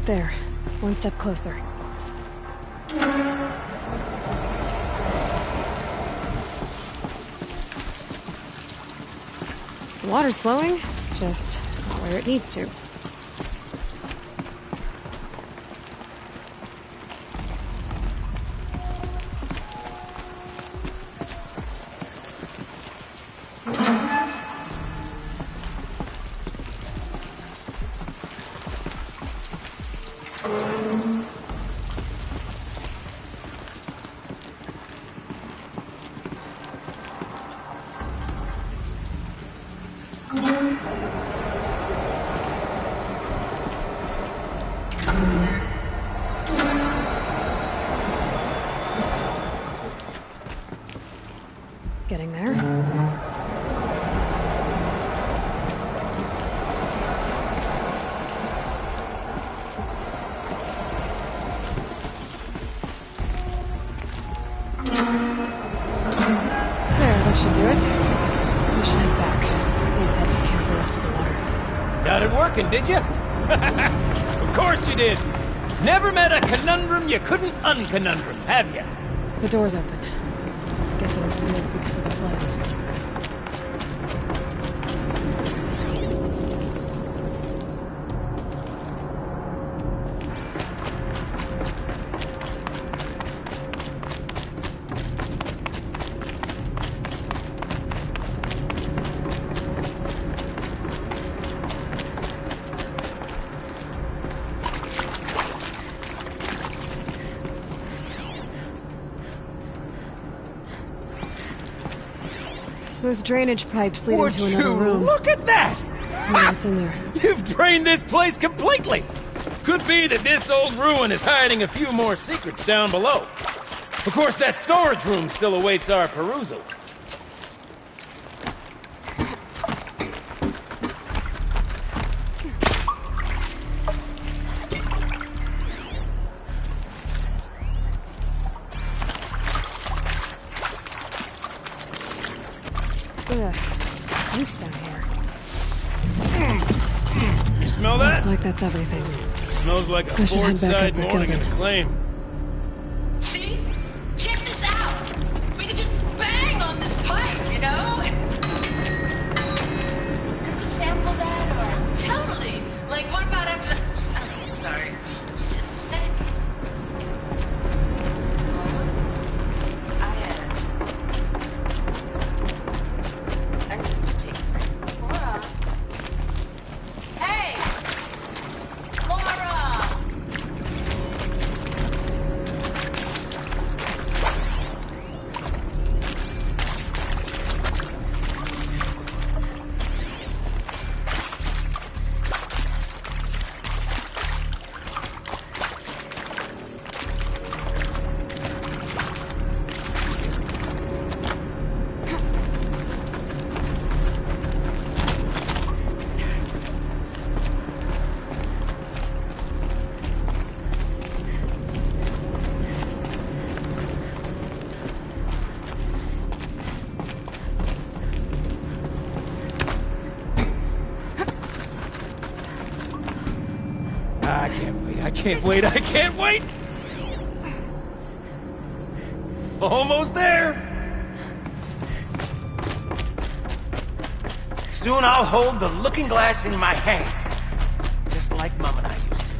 There. One step closer. The water's flowing, just not where it needs to. Getting there. That should do it. We should head back. See if that took care of the rest of the water. Got it working, did you? Of course you did. Never met a conundrum you couldn't unconundrum, have you? The door's open. Guess it was sealed because of the flood. Those drainage pipes lead Would into another you room. look at that? Wonder what's in there. You've drained this place completely! Could be that this old ruin is hiding a few more secrets down below. Of course, that storage room still awaits our perusal. Ugh, stinks down here. You smell that? Looks like that's everything. Smells like a I should head back Ford-side up with morning in Gildan. the claim. See? Check this out! We could just bang on this pipe, you know? Could we sample that or... Totally! Like, what about after the... Oh, sorry. Just a sec. I need to take a break. Laura! Hey! Laura! I can't wait, I can't wait, I can't wait! Almost there! Soon I'll hold the looking glass in my hand. Just like Mom and I used to.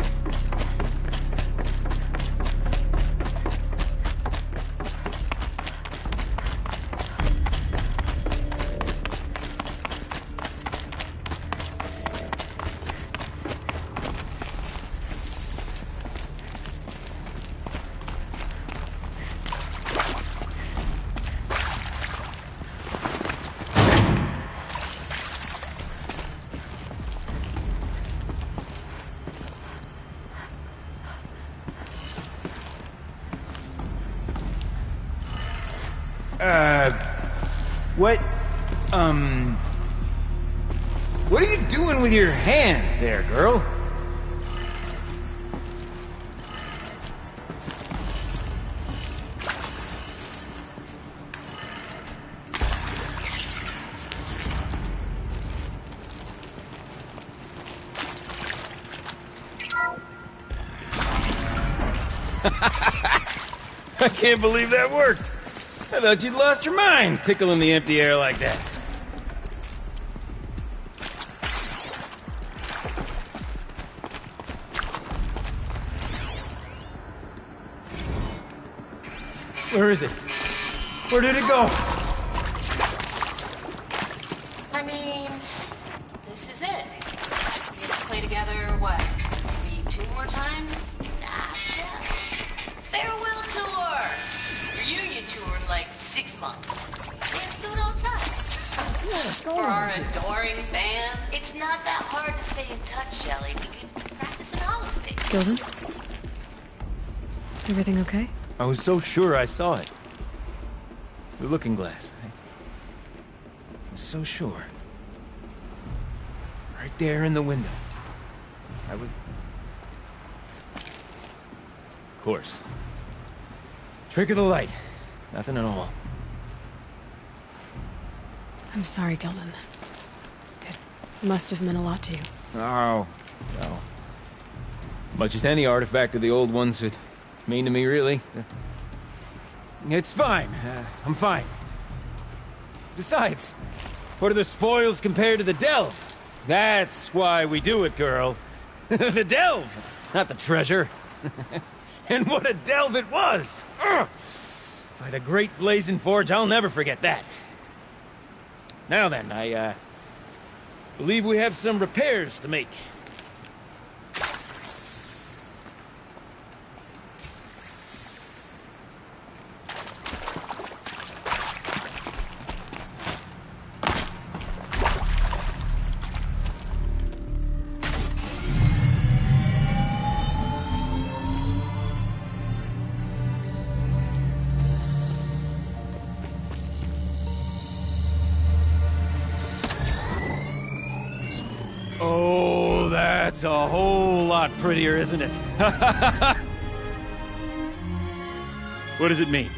What are you doing with your hands there, girl? I can't believe that worked. I thought you'd lost your mind, tickling the empty air like that. Where is it? Where did it go? I mean, this is it. We have to play together, what, maybe 2 more times? Ah, shucks. Farewell tour! Reunion tour in like 6 months. Let's do it outside. For our adoring fans. It's not that hard to stay in touch, Shelley. We can practice in Hollisby. Gildan? Everything okay? I was so sure I saw it. The looking glass. I was so sure. Right there in the window. I would... Of course. Trick of the light. Nothing at all. I'm sorry, Gildan. It must have meant a lot to you. Oh, no. Much as any artifact of the old ones would mean to me, really. It's fine. I'm fine. Besides, what are the spoils compared to the delve? That's why we do it, girl. The delve, not the treasure. And what a delve it was! Ugh. By the great Blazing Forge, I'll never forget that. Now then, I believe we have some repairs to make. that's a whole lot prettier, isn't it? What does it mean?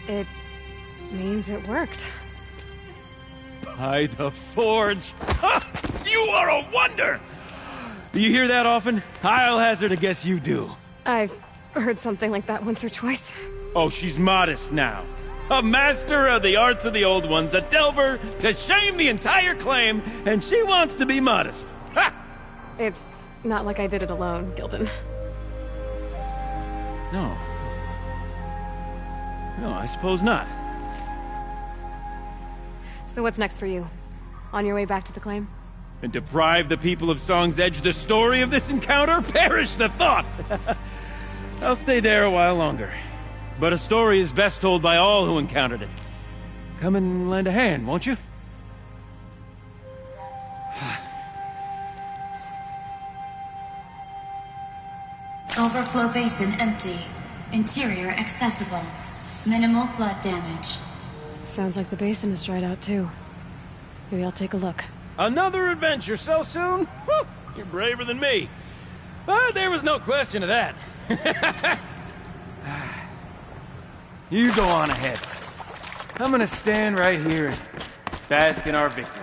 It means it worked. By the Forge! Ha! You are a wonder! Do you hear that often? I'll hazard a guess you do. I've heard something like that once or twice. Oh, she's modest now. A master of the arts of the old ones, a delver to shame the entire claim, and she wants to be modest. Ha! It's not like I did it alone, Gildan. No. No, I suppose not. So what's next for you? On your way back to the claim? And deprive the people of Song's Edge the story of this encounter? Perish the thought! I'll stay there a while longer. But a story is best told by all who encountered it. Come and lend a hand, won't you? Overflow basin empty. Interior accessible. Minimal flood damage. Sounds like the basin is dried out too. Maybe I'll take a look. Another adventure so soon? Whew, you're braver than me. But there was no question of that. You go on ahead. I'm gonna stand right here and bask in our victory.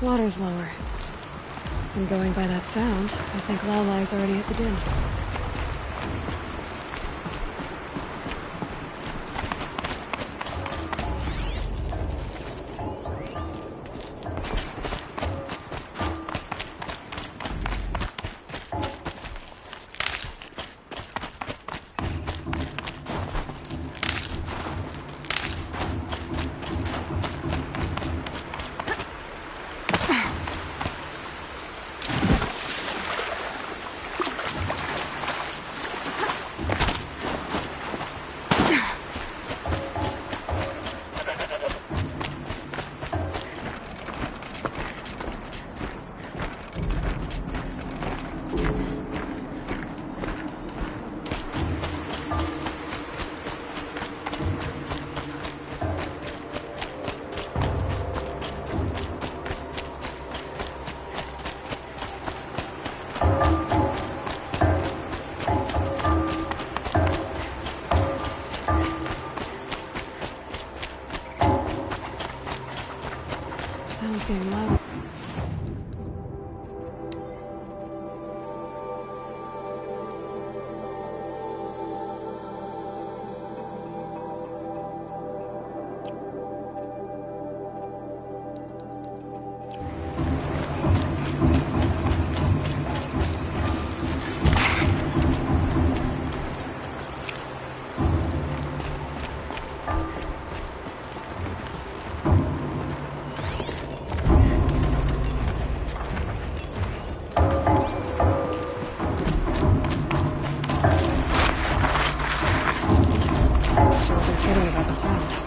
Water's lower. And going by that sound, I think Laolai's already hit the din. Sounds getting loud. Kidding about the sound.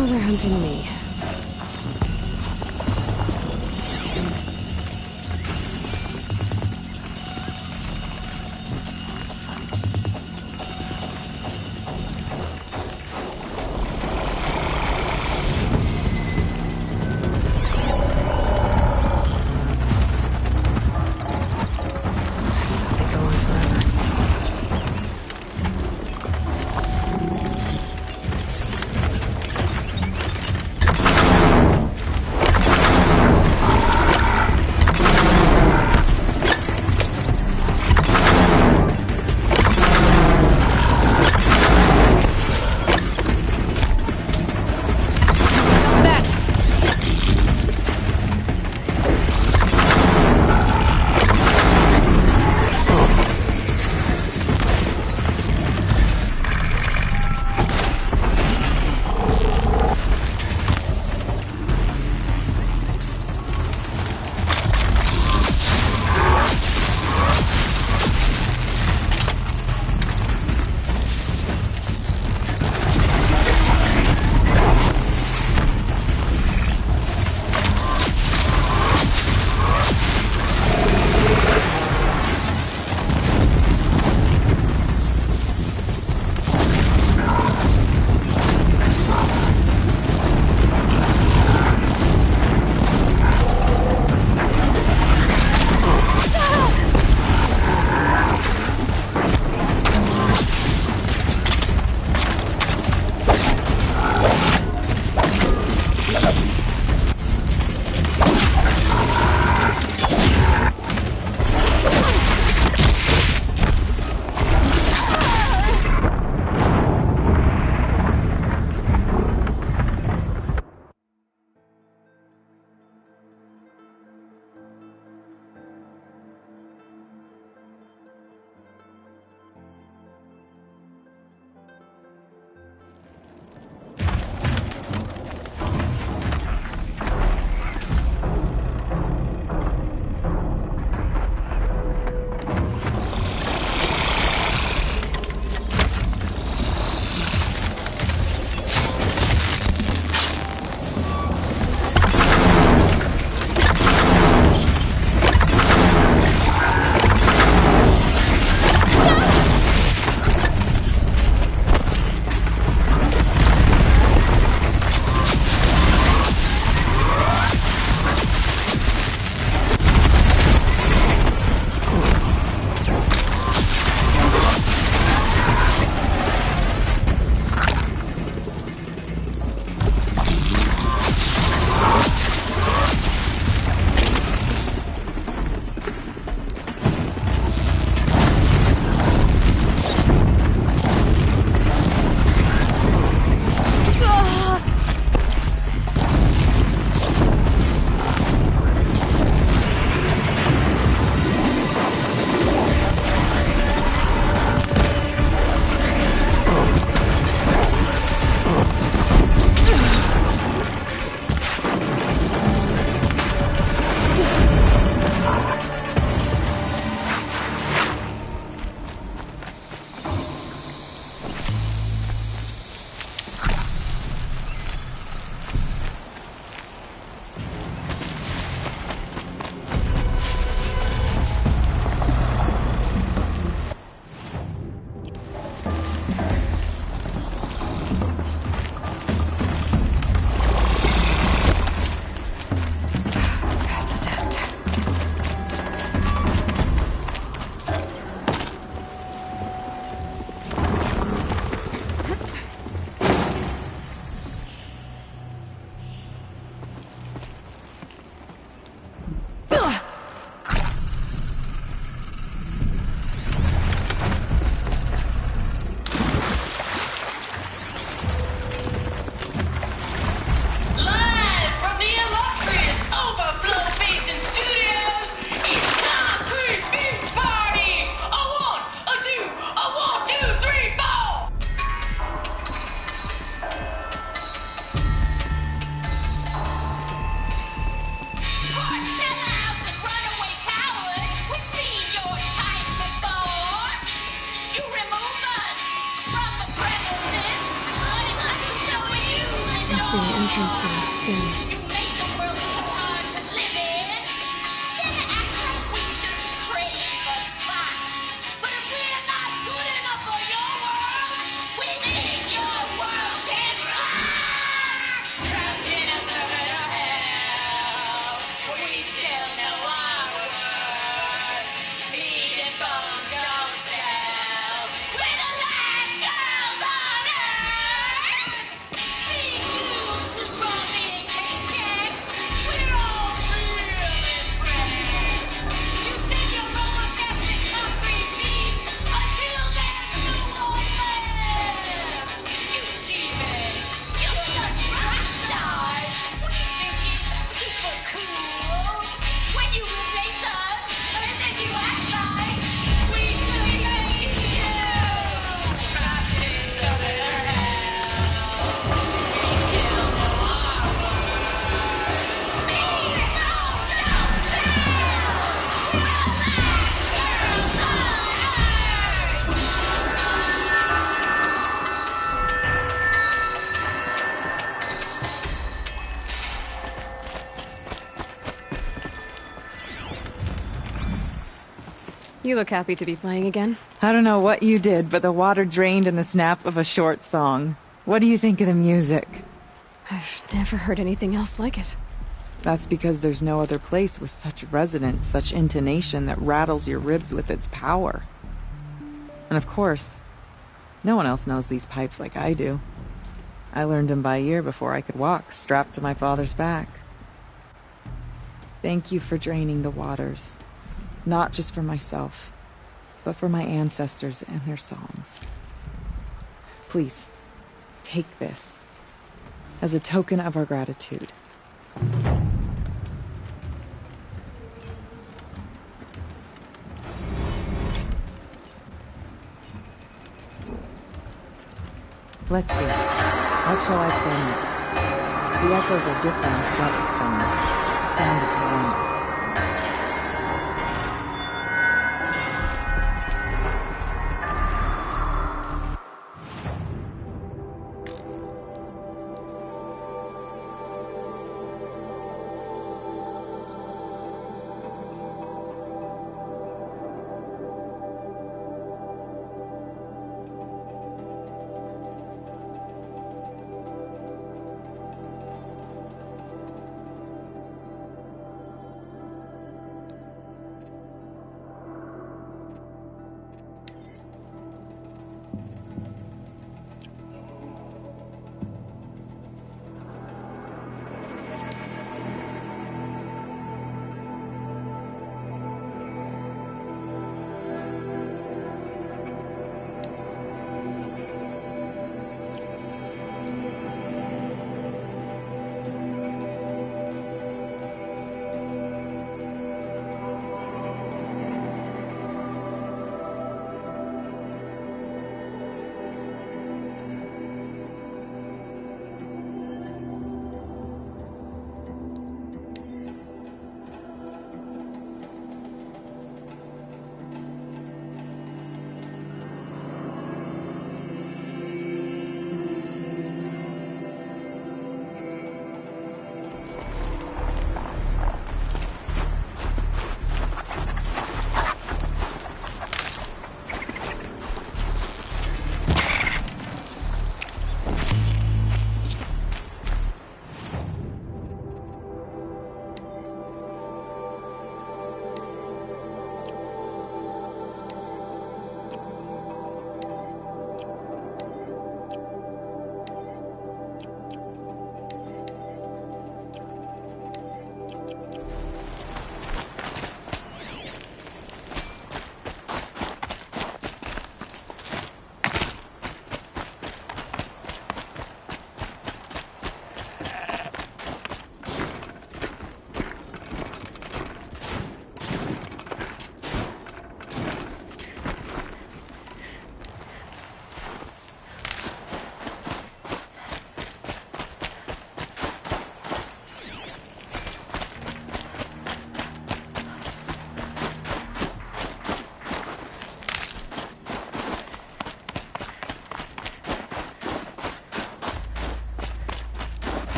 Now they're hunting me. entrance to this den. You make the world so hard to live in. Then act like we shouldn't crave a spot. But if we're not good enough for your world, we think your world can rot. Trapped in a circuit of hell, we still know our worth. Meat and bones don't sell. We're the last girls on earth. Big dudes who draw big paychecks. We're all real impressed. You send your robots down to concrete beach until there's no more left. You cheapen. You're such rock stars. We think it's super cool. When you replace us, and then you act like we should replace you. Trapped in circular hell. We still know our worth. Meat and bones don't sell. We're the last girls on You look happy to be playing again. I don't know what you did, but the water drained in the snap of a short song. What do you think of the music? I've never heard anything else like it. That's because there's no other place with such resonance, such intonation that rattles your ribs with its power. And of course, no one else knows these pipes like I do. I learned them by ear before I could walk, strapped to my father's back. Thank you for draining the waters. Not just for myself, but for my ancestors and their songs. Please, take this as a token of our gratitude. Let's see. What shall I play next? The echoes are different on Flightstone. The sound is warm.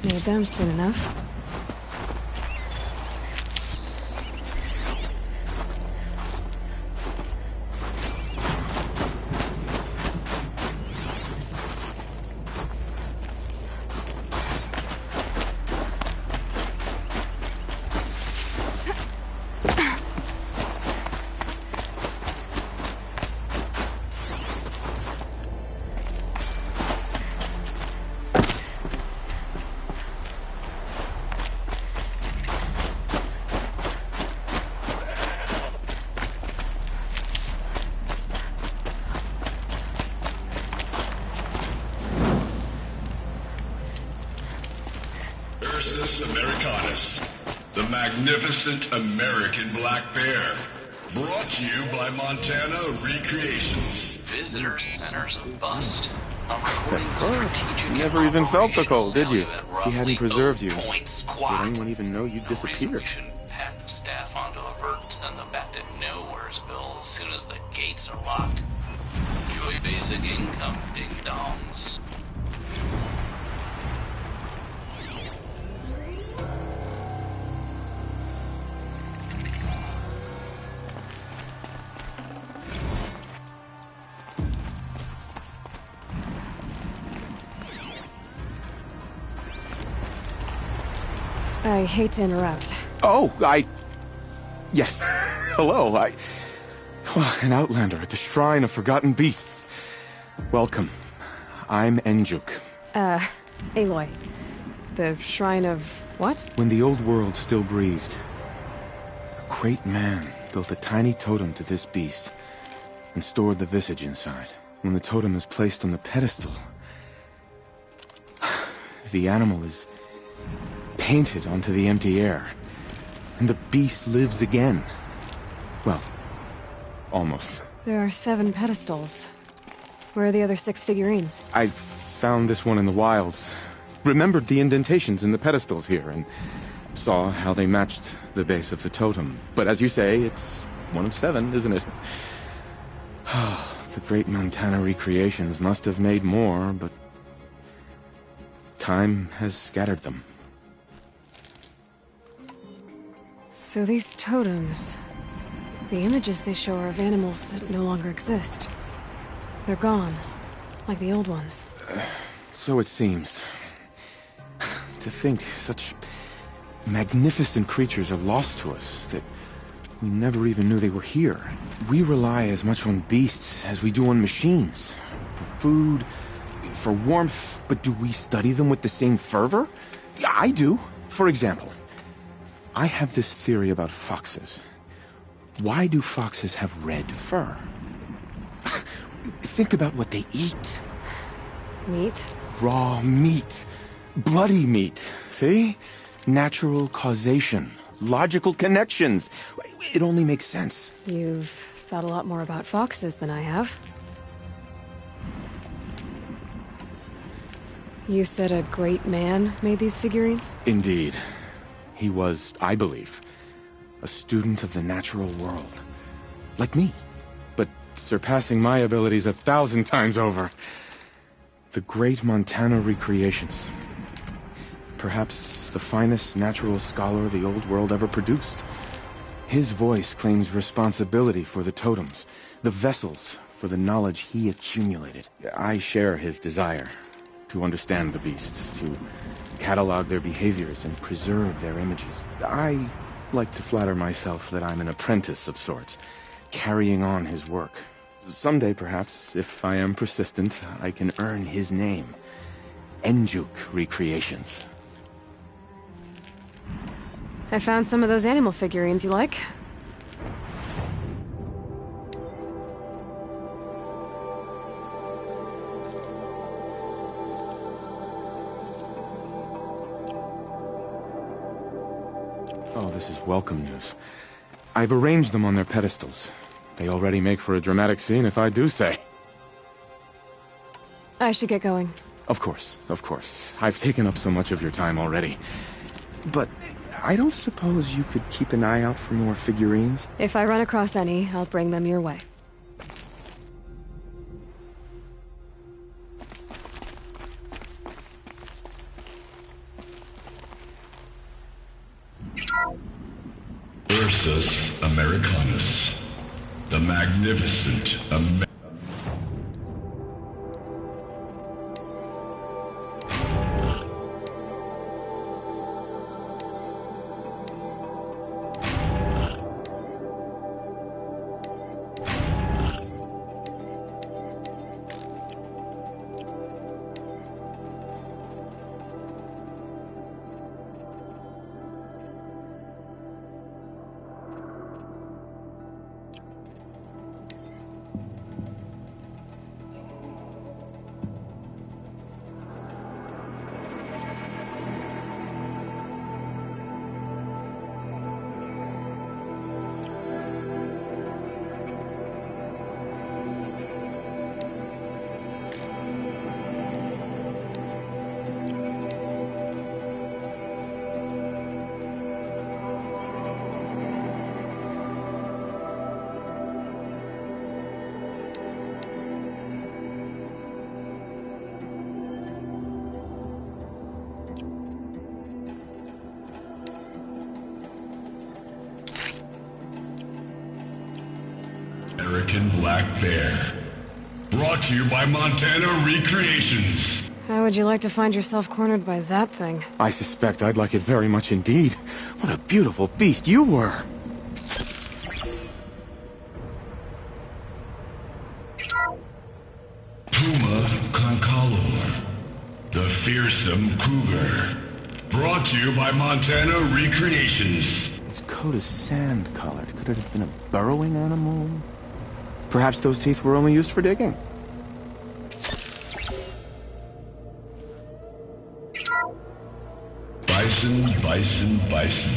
Need them soon enough. Ursus Americanus, the magnificent American black bear. Brought to you by Montana Recreations. Visitor center's a bust. A recording strategic You never even felt the cold, did you? at If he hadn't roughly preserved you, 0 point would squat. anyone even know you'd disappeared? We shouldn't pack the staff onto a vert and send them back to Nowheresville as soon as the gates are locked. Enjoy basic income, ding-dongs. I hate to interrupt. Oh, Yes. Hello, an outlander at the Shrine of Forgotten Beasts. Welcome. I'm Enjuk. Aloy. The Shrine of what? When the old world still breathed, a great man built a tiny totem to this beast and stored the visage inside. When the totem is placed on the pedestal, the animal is painted onto the empty air, and the beast lives again. Well, almost. There are 7 pedestals. Where are the other 6 figurines? I found this one in the wilds, remembered the indentations in the pedestals here, and saw how they matched the base of the totem. But as you say, it's one of 7, isn't it? The great Montana Recreations must have made more, but time has scattered them. So these totems... the images they show are of animals that no longer exist. They're gone, like the old ones. So it seems. To think such magnificent creatures are lost to us, that we never even knew they were here. We rely as much on beasts as we do on machines. For food, for warmth, but do we study them with the same fervor? Yeah, I do. For example, I have this theory about foxes. Why do foxes have red fur? Think about what they eat. Meat? Raw meat. Bloody meat. See? Natural causation. Logical connections. It only makes sense. You've thought a lot more about foxes than I have. You said a great man made these figurines? Indeed. He was, I believe, a student of the natural world. Like me, but surpassing my abilities 1,000 times over. The great Montana Recreations. Perhaps the finest natural scholar the old world ever produced. His voice claims responsibility for the totems, the vessels for the knowledge he accumulated. I share his desire to understand the beasts, to catalog their behaviors and preserve their images. I like to flatter myself that I'm an apprentice of sorts, carrying on his work. Someday, perhaps, if I am persistent, I can earn his name. Enjuk Recreations. I found some of those animal figurines you like. Oh, this is welcome news. I've arranged them on their pedestals. They already make for a dramatic scene, if I do say. I should get going. Of course, of course. I've taken up so much of your time already. But I don't suppose you could keep an eye out for more figurines? If I run across any, I'll bring them your way. Ursus Americanus, the magnificent American Black Bear. Brought to you by Montana Recreations. How would you like to find yourself cornered by that thing? I suspect I'd like it very much indeed. What a beautiful beast you were. Puma Concolor, the fearsome cougar. Brought to you by Montana Recreations. Its coat is sand-colored. Could it have been a burrowing animal? Perhaps those teeth were only used for digging. Bison, bison, bison.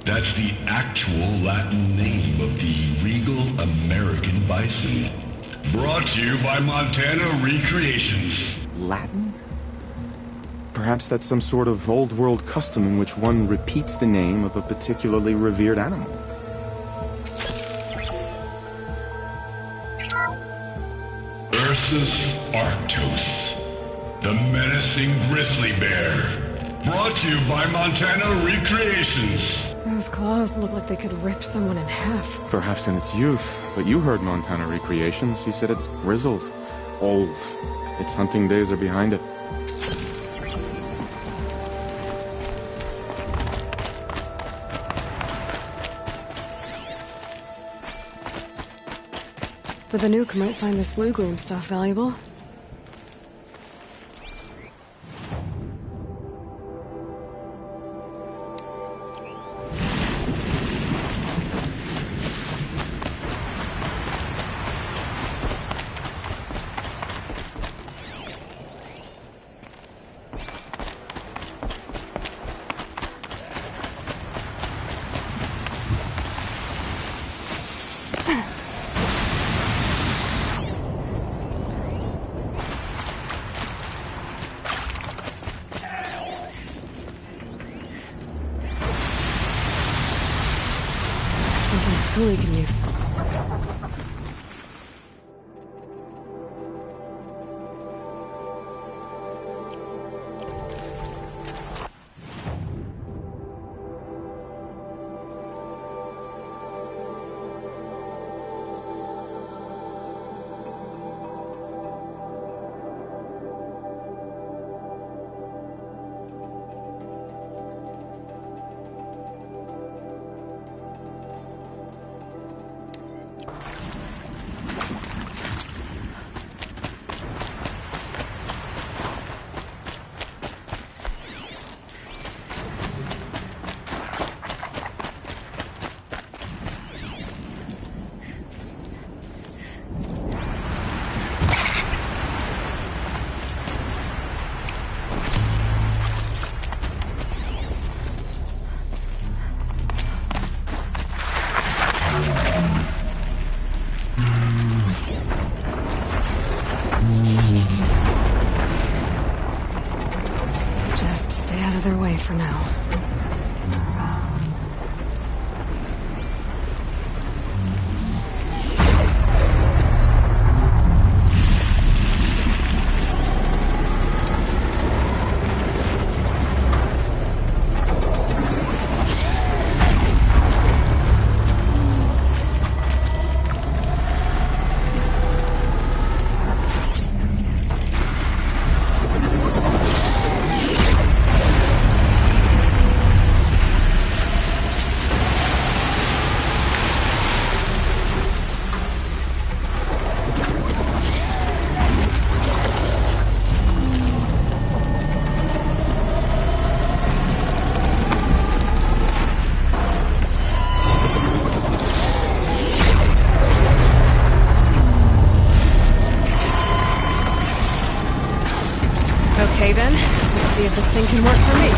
That's the actual Latin name of the regal American bison. Brought to you by Montana Recreations. Latin? Perhaps that's some sort of old-world custom in which one repeats the name of a particularly revered animal. Ursus Arctos, the menacing grizzly bear. Brought to you by Montana Recreations. Those claws look like they could rip someone in half. Perhaps in its youth, but you heard Montana Recreations. He said it's grizzled, old. Its hunting days are behind it. The Banuk might find this blue gleam stuff valuable. Cooley can use. Just stay out of their way for now. see if this thing can work for me.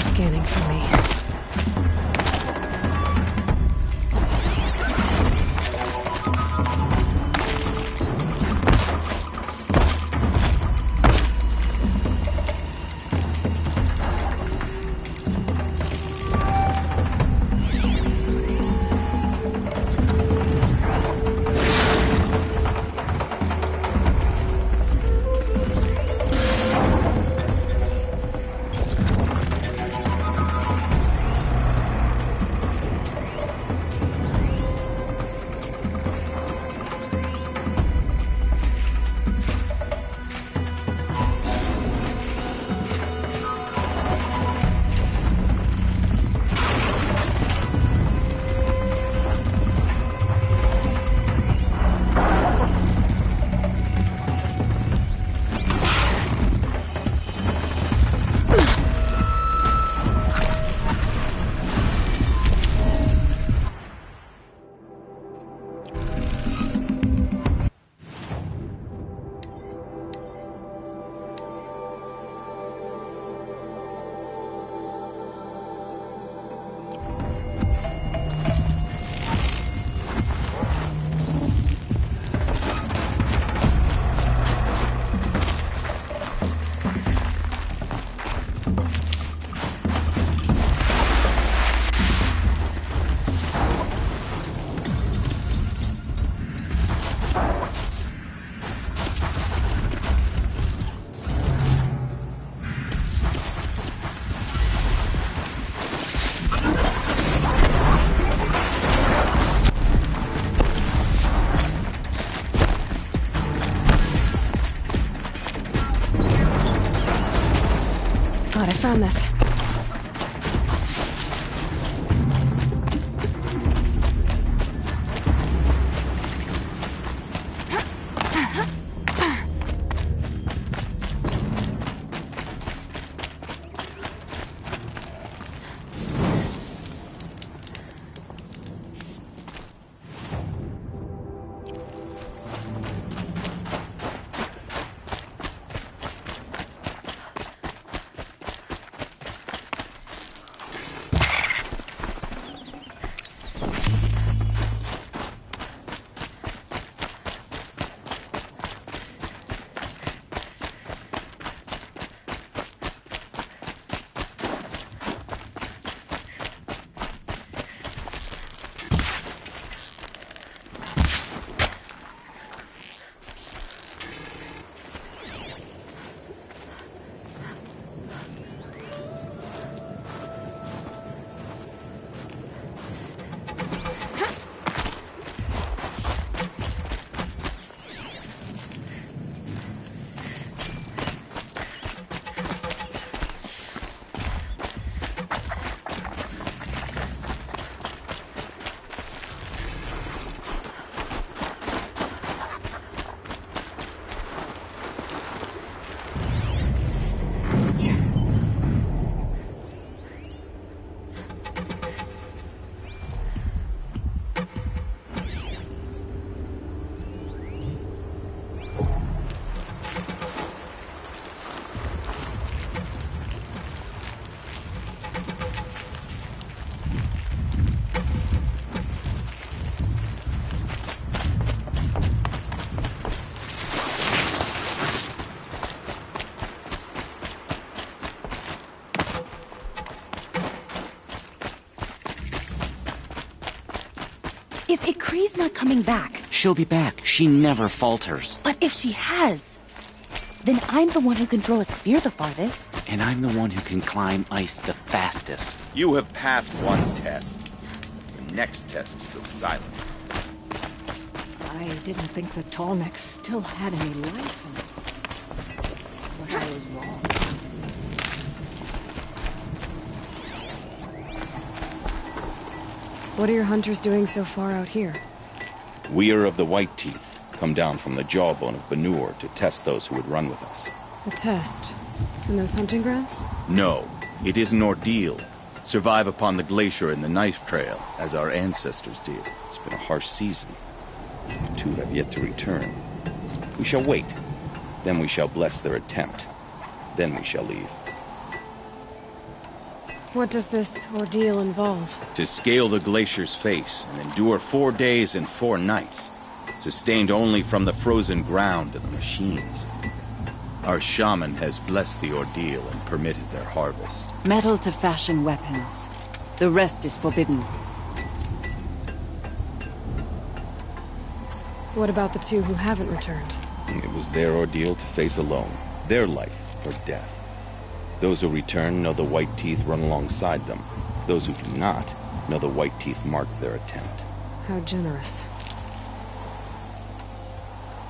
Scanning for me. Glad I found this. If Ikri's not coming back... She'll be back. She never falters. But if she has... Then I'm the one who can throw a spear the farthest. And I'm the one who can climb ice the fastest. You have passed one test. The next test is of silence. I didn't think the Tallneck still had any life in it. But I was wrong. What are your hunters doing so far out here? We are of the White Teeth, come down from the jawbone of Banur to test those who would run with us. A test? In those hunting grounds? No, it is an ordeal. Survive upon the glacier and the knife trail, as our ancestors did. It's been a harsh season. Two have yet to return. We shall wait. Then we shall bless their attempt. Then we shall leave. What does this ordeal involve? To scale the glacier's face and endure 4 days and 4 nights, sustained only from the frozen ground and the machines. Our shaman has blessed the ordeal and permitted their harvest. Metal to fashion weapons. The rest is forbidden. What about the two who haven't returned? It was their ordeal to face alone. Their life or death. Those who return know the White Teeth run alongside them. Those who do not know the White Teeth marked their attempt. How generous.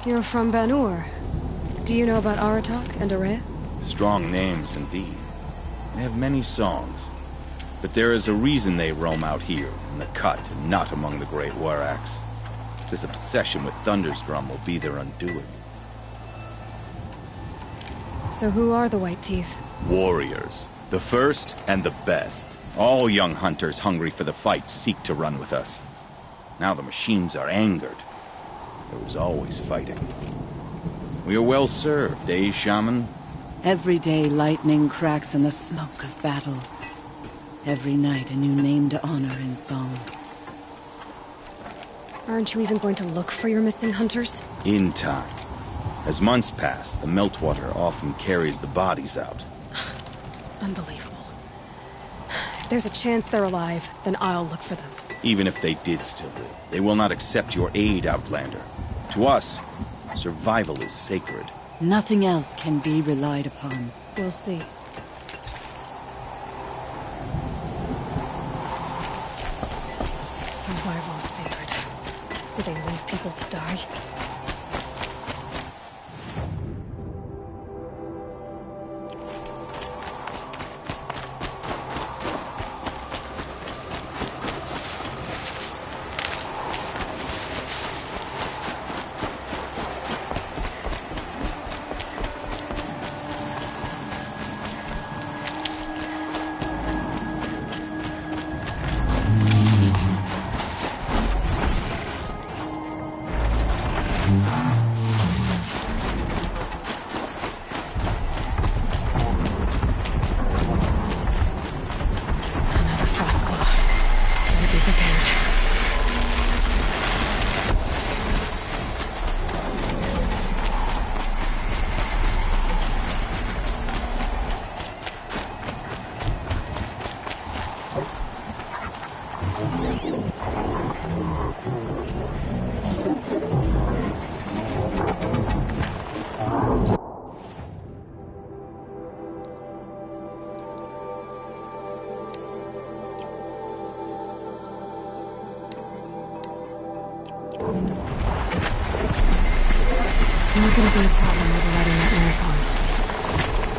You're from Banur. Do you know about Aratak and Areya? Strong names indeed. They have many songs. But there is a reason they roam out here, in the cut, and not among the great Waraks. This obsession with Thunder's Drum will be their undoing. So who are the White Teeth? Warriors. The first and the best. All young hunters hungry for the fight seek to run with us. Now the machines are angered. There was always fighting. We are well served, eh, Shaman? Every day lightning cracks in the smoke of battle. Every night a new name to honor in song. Aren't you even going to look for your missing hunters? In time. As months pass, the meltwater often carries the bodies out. Unbelievable. If there's a chance they're alive, then I'll look for them. Even if they did still live, they will not accept your aid, Outlander. To us, survival is sacred. Nothing else can be relied upon. We'll see. Survival is sacred. So they leave people to die? Not gonna be a problem overriding that man's horn.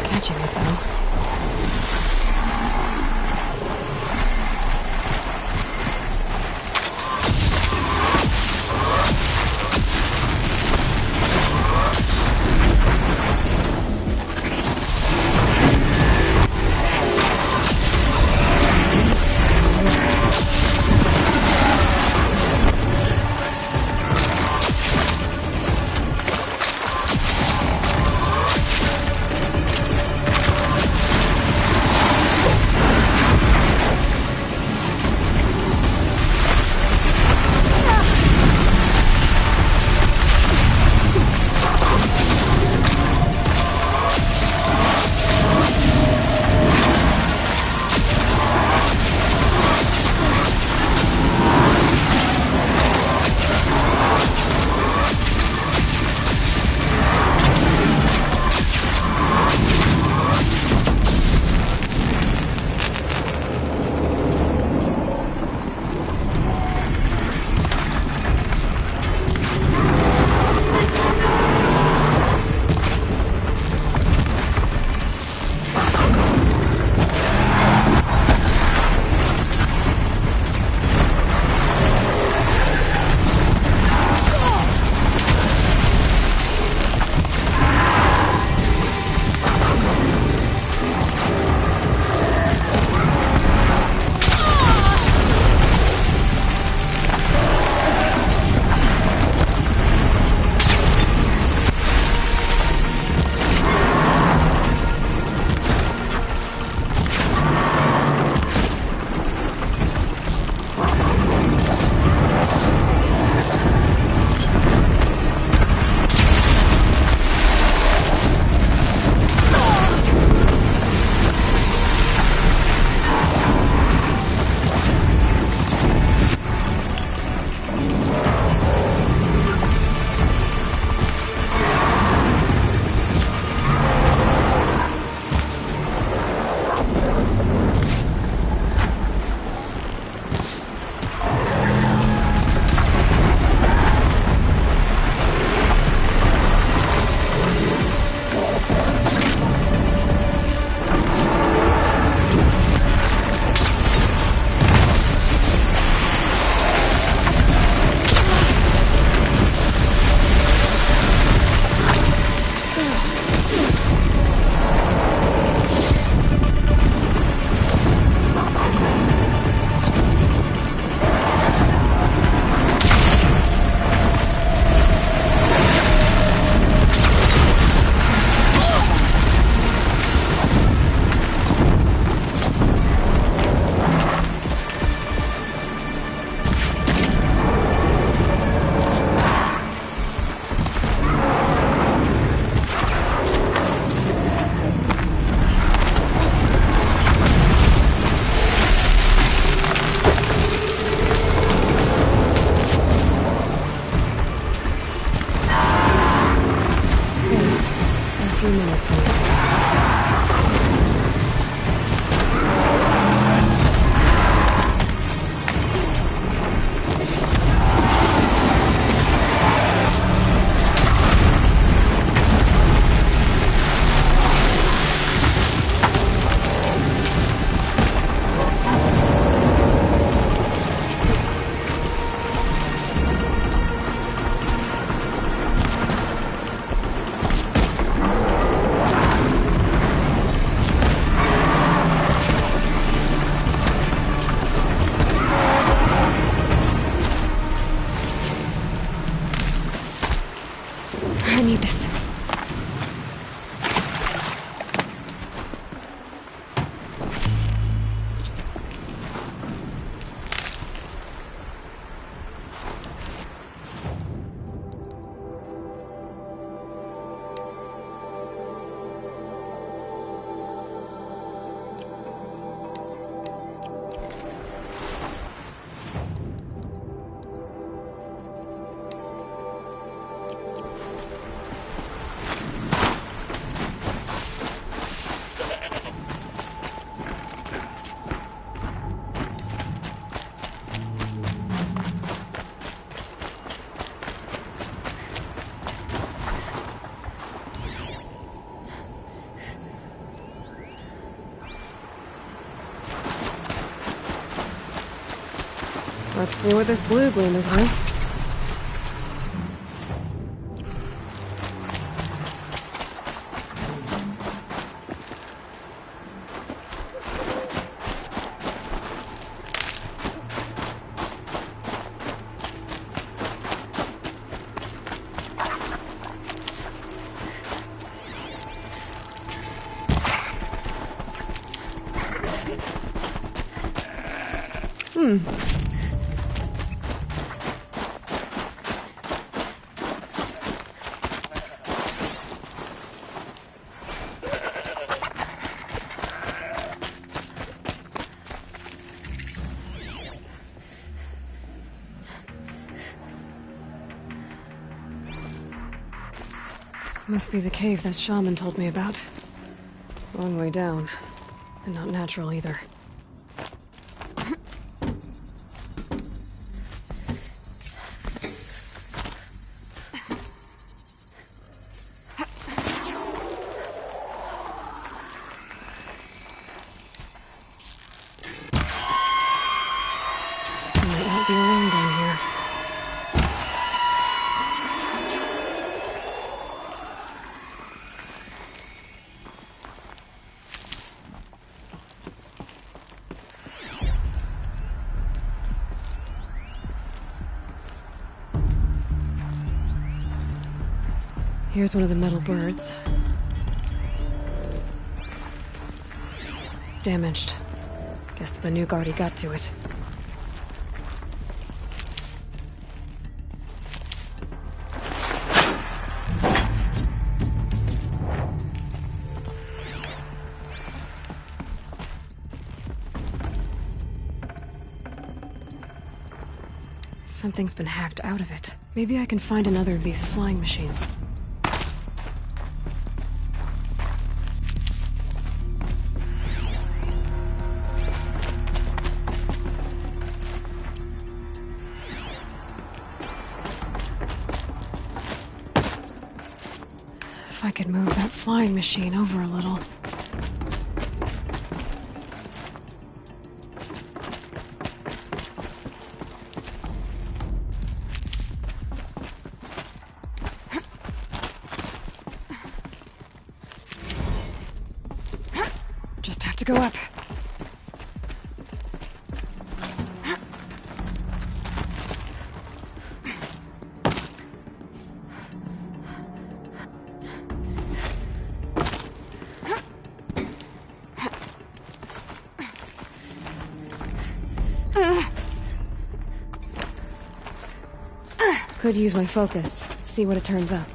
Catching it, though. Let's see what this blue gleam is worth. Must be the cave that shaman told me about. Long way down. And not natural either. Might not be alone down here. Here's one of the metal birds. Damaged. Guess the Banuk already got to it. Something's been hacked out of it. Maybe I can find another of these flying machines. If I could move that flying machine over a little. Just have to go up. Could use my focus, see what it turns up.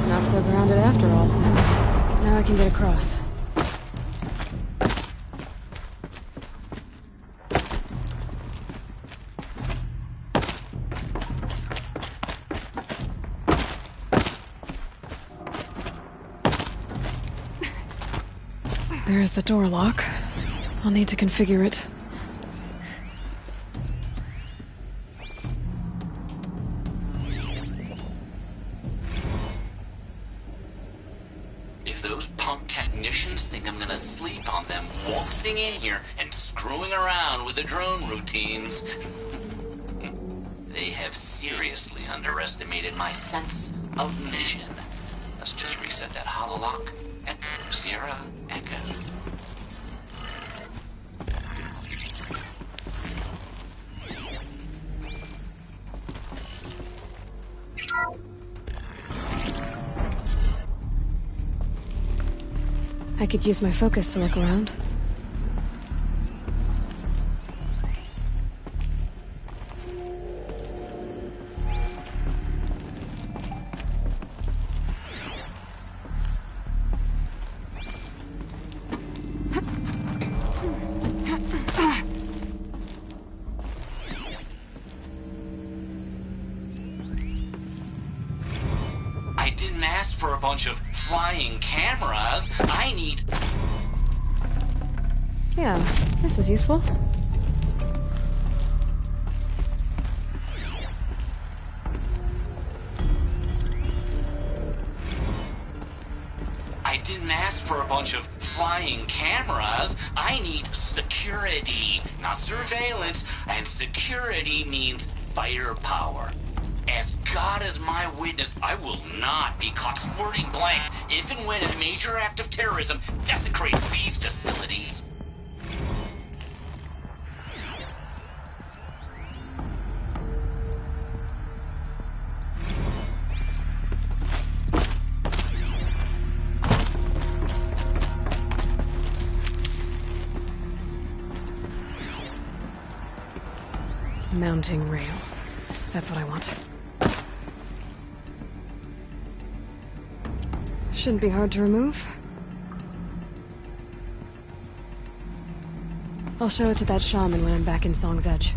Not so grounded after all. Now I can get across. There's the door lock. I'll need to configure it. If those punk technicians think I'm gonna sleep on them waltzing in here and screwing around with the drone routines, they have seriously underestimated my sense of mission. Let's just reset that hololock. Echo, Sierra, Echo. I could use my focus to look around. I didn't ask for a bunch of flying cameras. I need... Yeah, this is useful. I didn't ask for a bunch of flying cameras. I need security, not surveillance. And security means firepower. As God is my witness, I will not be caught squirting blanks if and when a major act of terrorism desecrates these facilities. Mounting rail. That's what I want. Shouldn't be hard to remove. I'll show it to that shaman when I'm back in Song's Edge.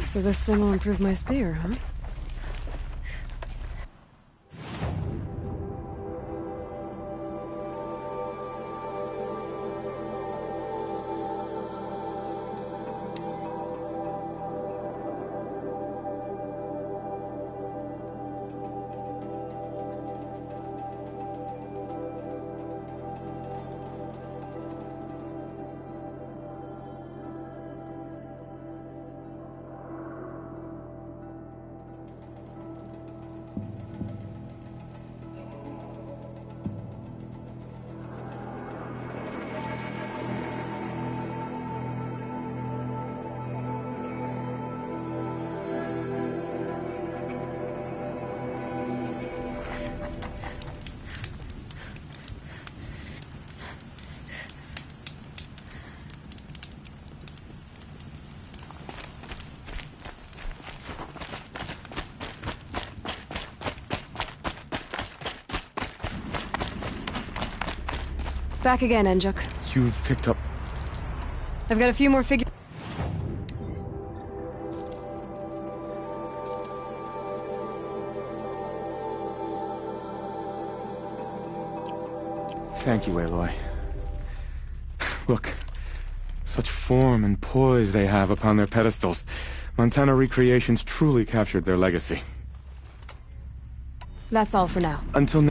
So this thing will improve my spear, huh? Back again, Enjuk. You've picked up... I've got a few more figures. Thank you, Aloy. Look, such form and poise they have upon their pedestals. Montana Recreations truly captured their legacy. That's all for now. Until...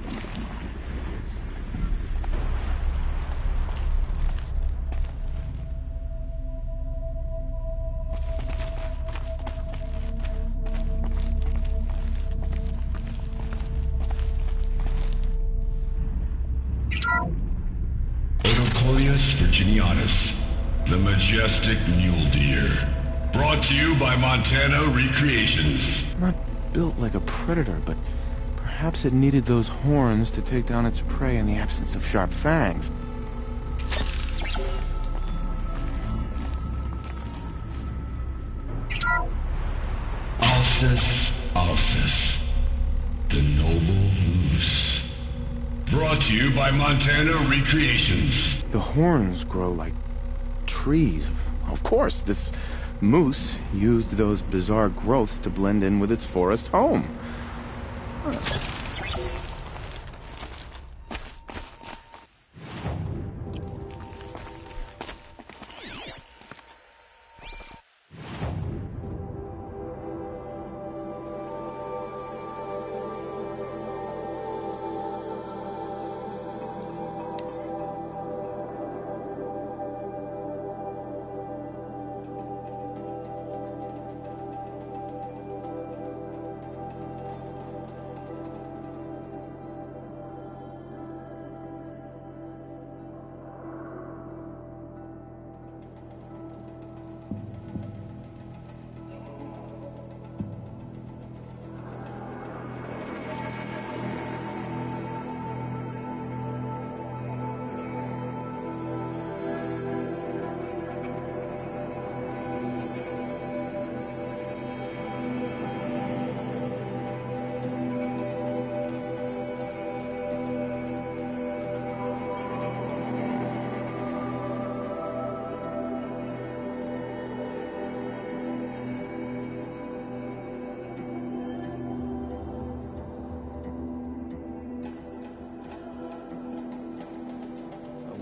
Odocolius virginianus, the majestic mule deer. Brought to you by Montana Recreations. Not built like a predator, but perhaps it needed those horns to take down its prey in the absence of sharp fangs. Alcis, the noble moose. Brought to you by Montana Recreations. The horns grow like trees. Of course, this moose used those bizarre growths to blend in with its forest home.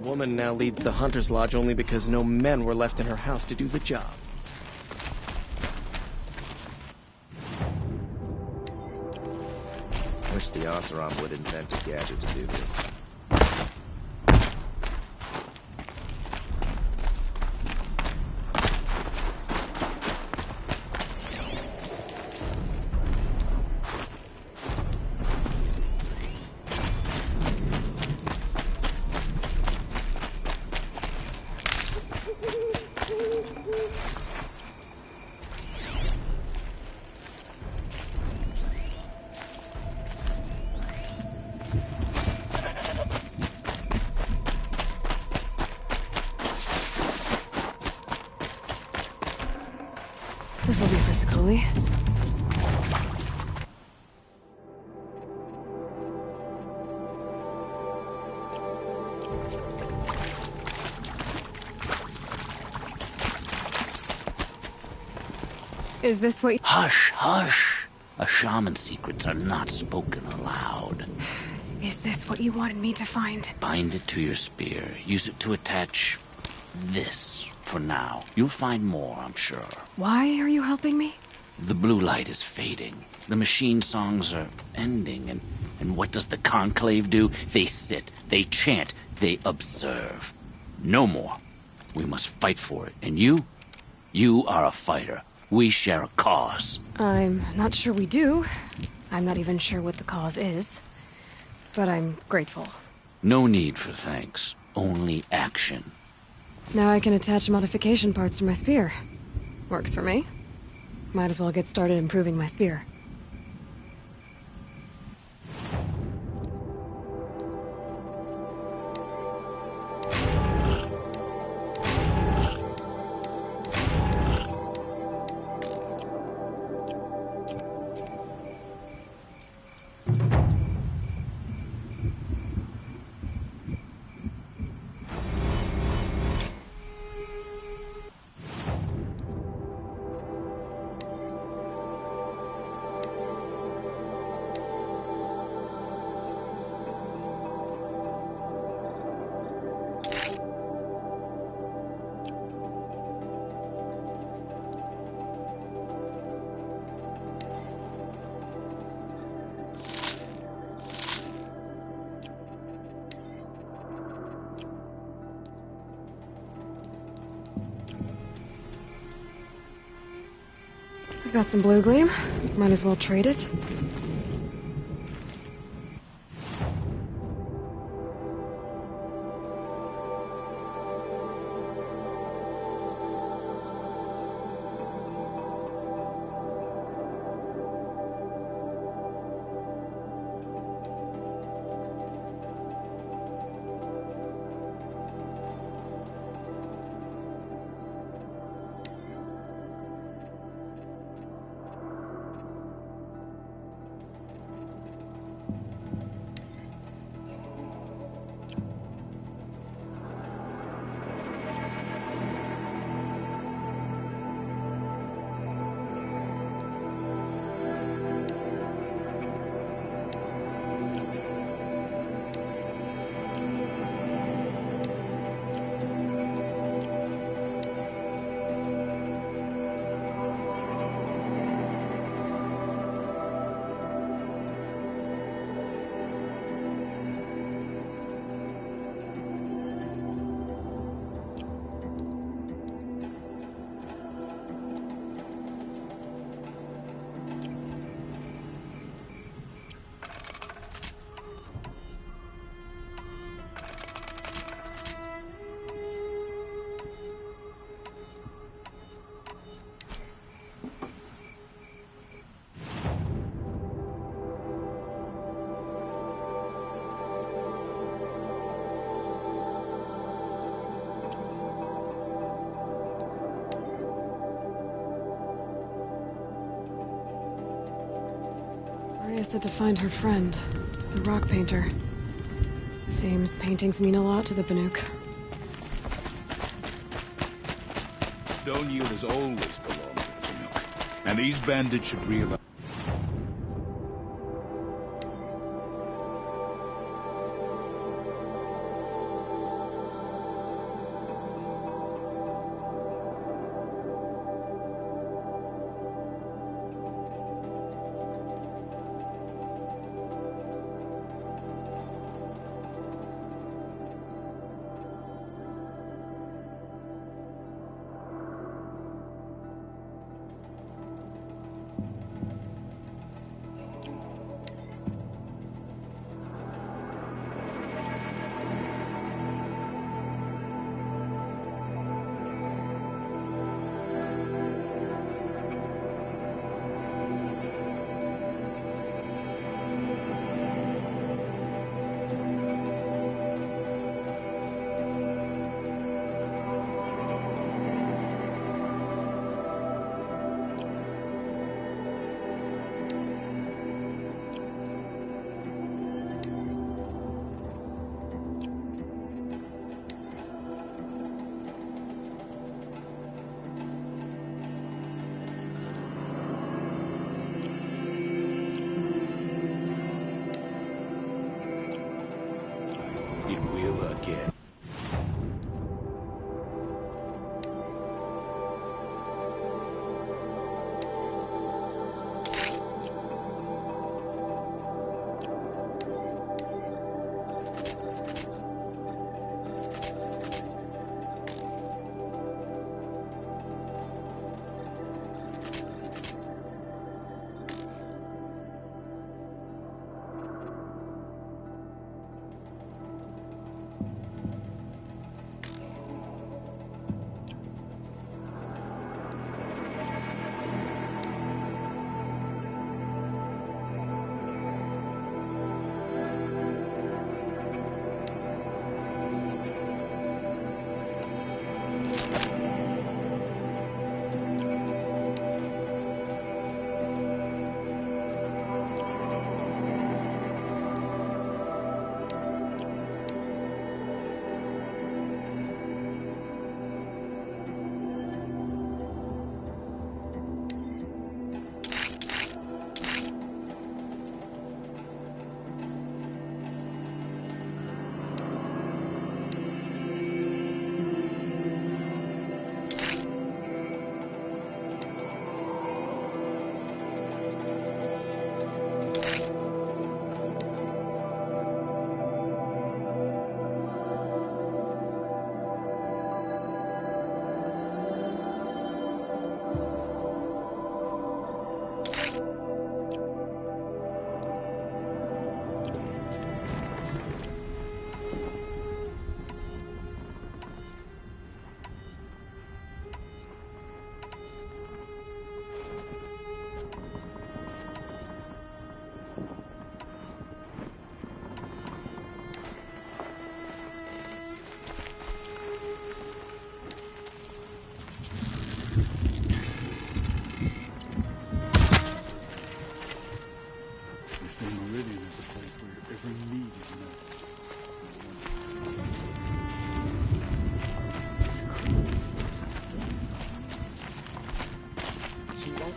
woman now leads the Hunter's Lodge only because no men were left in her house to do the job. Wish the Oseram would invent a gadget to do this. This'll be for Scully. Is this what? Hush, hush. A shaman's secrets are not spoken aloud. Is this what you wanted me to find? Bind it to your spear. Use it to attach this for now. You'll find more, I'm sure. Why are you helping me? The blue light is fading. The machine songs are ending, and what does the Conclave do? They sit, they chant, they observe. No more. We must fight for it. And you? You are a fighter. We share a cause. I'm not sure we do. I'm not even sure what the cause is. But I'm grateful. No need for thanks. Only action. Now I can attach modification parts to my spear. Works for me. Might as well get started improving my spear. Got some blue gleam. Might as well trade it. Maria said to find her friend, the rock painter. Seems paintings mean a lot to the Banuk. Stone Yield has always belonged to the Banuk, and these bandits should realize. it will again.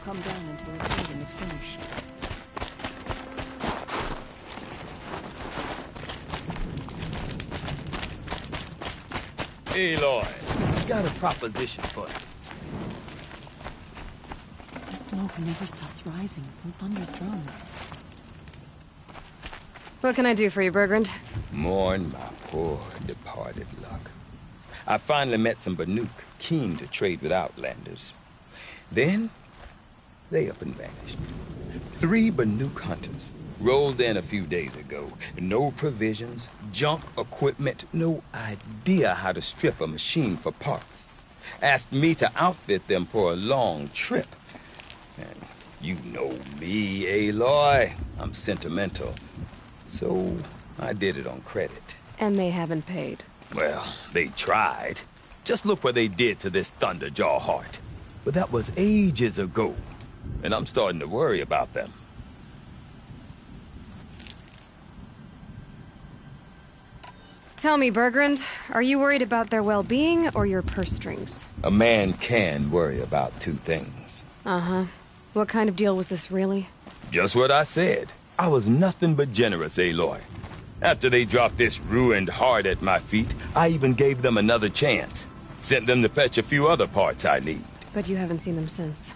Come down until the building is finished. Aloy, got a proposition for you. The smoke never stops rising from Thunder's drums. What can I do for you, Bergrand? Mourn my poor departed luck. I finally met some Banuk, keen to trade with Outlanders. Then, they up and vanished. 3 Banuk hunters rolled in a few days ago. No provisions, junk equipment, no idea how to strip a machine for parts. Asked me to outfit them for a long trip. And you know me, Aloy. I'm sentimental. So I did it on credit. And they haven't paid. Well, they tried. Just look what they did to this Thunderjaw heart. But that was ages ago. And I'm starting to worry about them. Tell me, Bergrand, are you worried about their well-being or your purse strings? A man can worry about 2 things. Uh-huh. What kind of deal was this, really? Just what I said. I was nothing but generous, Aloy. After they dropped this ruined heart at my feet, I even gave them another chance. Sent them to fetch a few other parts I need. But you haven't seen them since.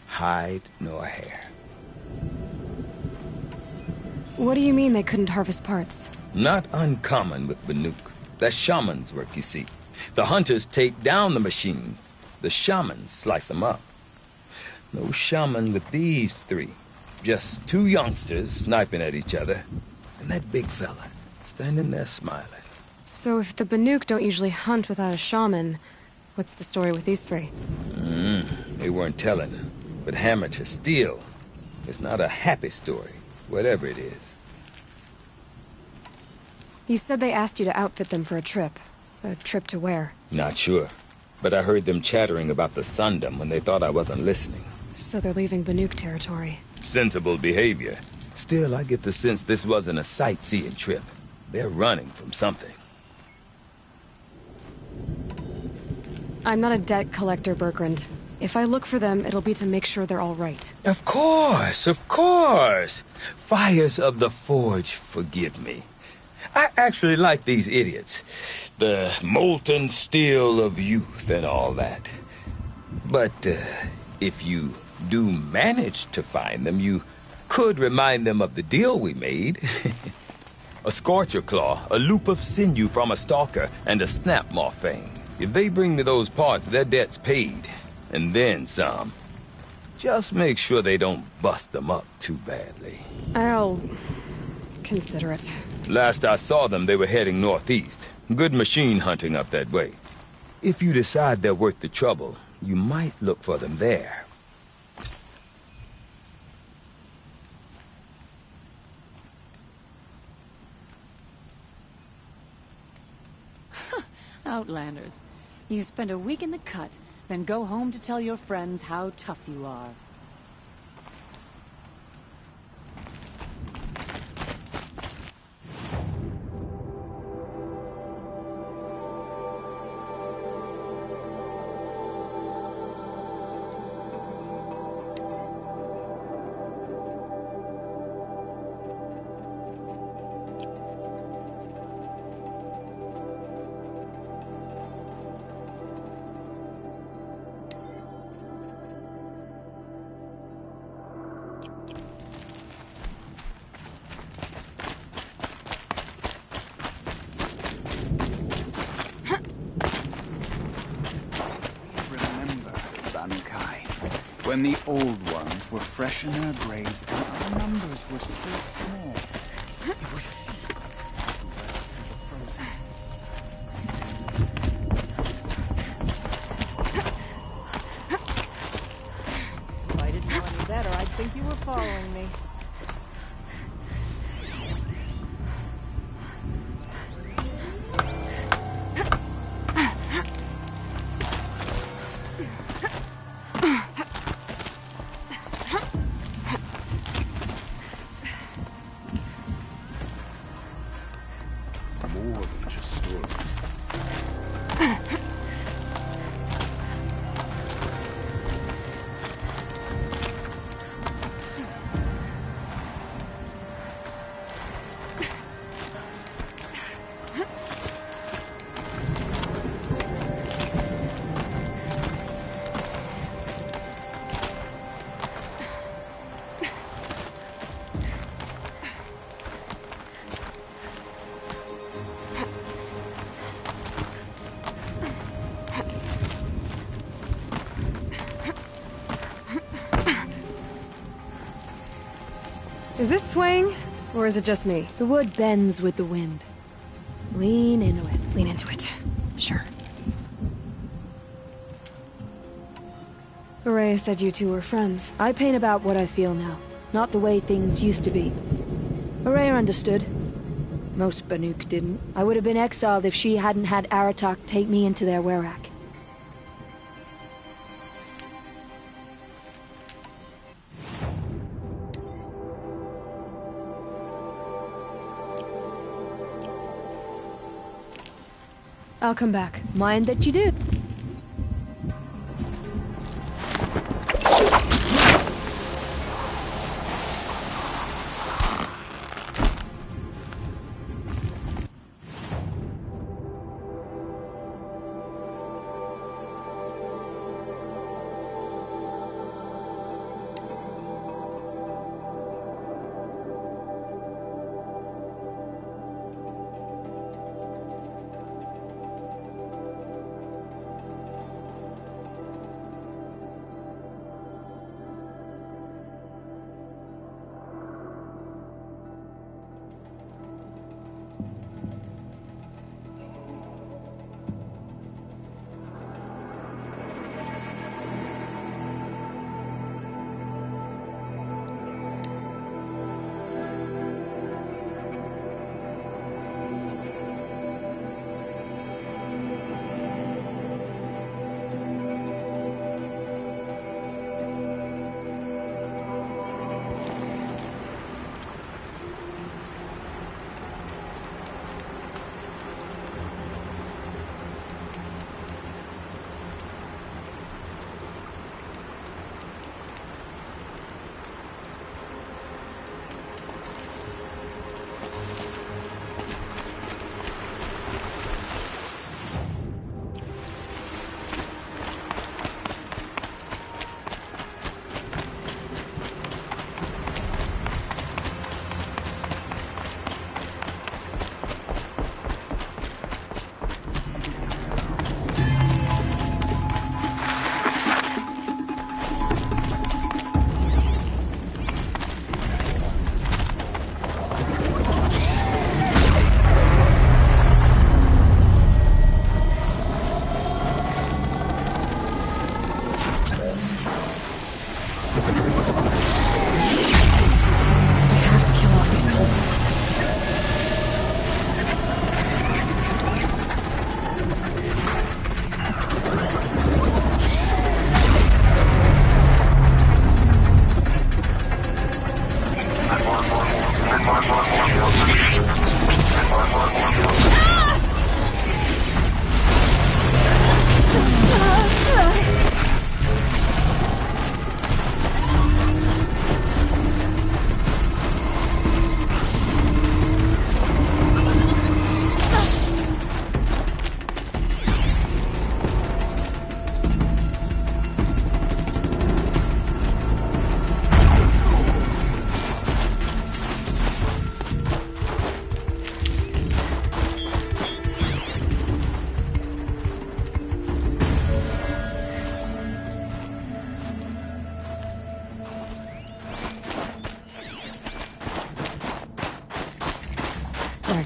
Hide nor hair. What do you mean they couldn't harvest parts? Not uncommon with Banuk. That's shaman's work, you see. The hunters take down the machines. The shamans slice them up. No shaman with these 3. Just 2 youngsters sniping at each other. And that big fella, standing there smiling. So if the Banuk don't usually hunt without a shaman, what's the story with these 3? They weren't telling. But hammer to steel. It's not a happy story, whatever it is. You said they asked you to outfit them for a trip. A trip to where? Not sure. But I heard them chattering about the Sundom when they thought I wasn't listening. So they're leaving Banuk territory. Sensible behavior. Still, I get the sense this wasn't a sightseeing trip. They're running from something. I'm not a debt collector, Bergrand. If I look for them, it'll be to make sure they're all right. Of course, of course. Fires of the Forge, forgive me. I actually like these idiots. The molten steel of youth and all that. But if you do manage to find them, you could remind them of the deal we made. A scorcher claw, a loop of sinew from a stalker, and a snap maw fang. If they bring me those parts, their debt's paid. And then some. Just make sure they don't bust them up too badly. I'll consider it. Last I saw them, they were heading northeast. Good machine hunting up that way. If you decide they're worth the trouble, you might look for them there. Outlanders. You spend a week in the cut, then go home to tell your friends how tough you are. When the old ones were fresh in their graves and our numbers were still small. It was sheep who led us to the frozen. If I didn't know any better, I'd think you were following me. More than just stories. Is this swaying, or is it just me? The wood bends with the wind. Lean into it. Lean into it. Sure. Ourea said you two were friends. I paint about what I feel now, not the way things used to be. Ourea understood. Most Banuk didn't. I would have been exiled if she hadn't had Aratak take me into their Werak. I'll come back. Mind that you do.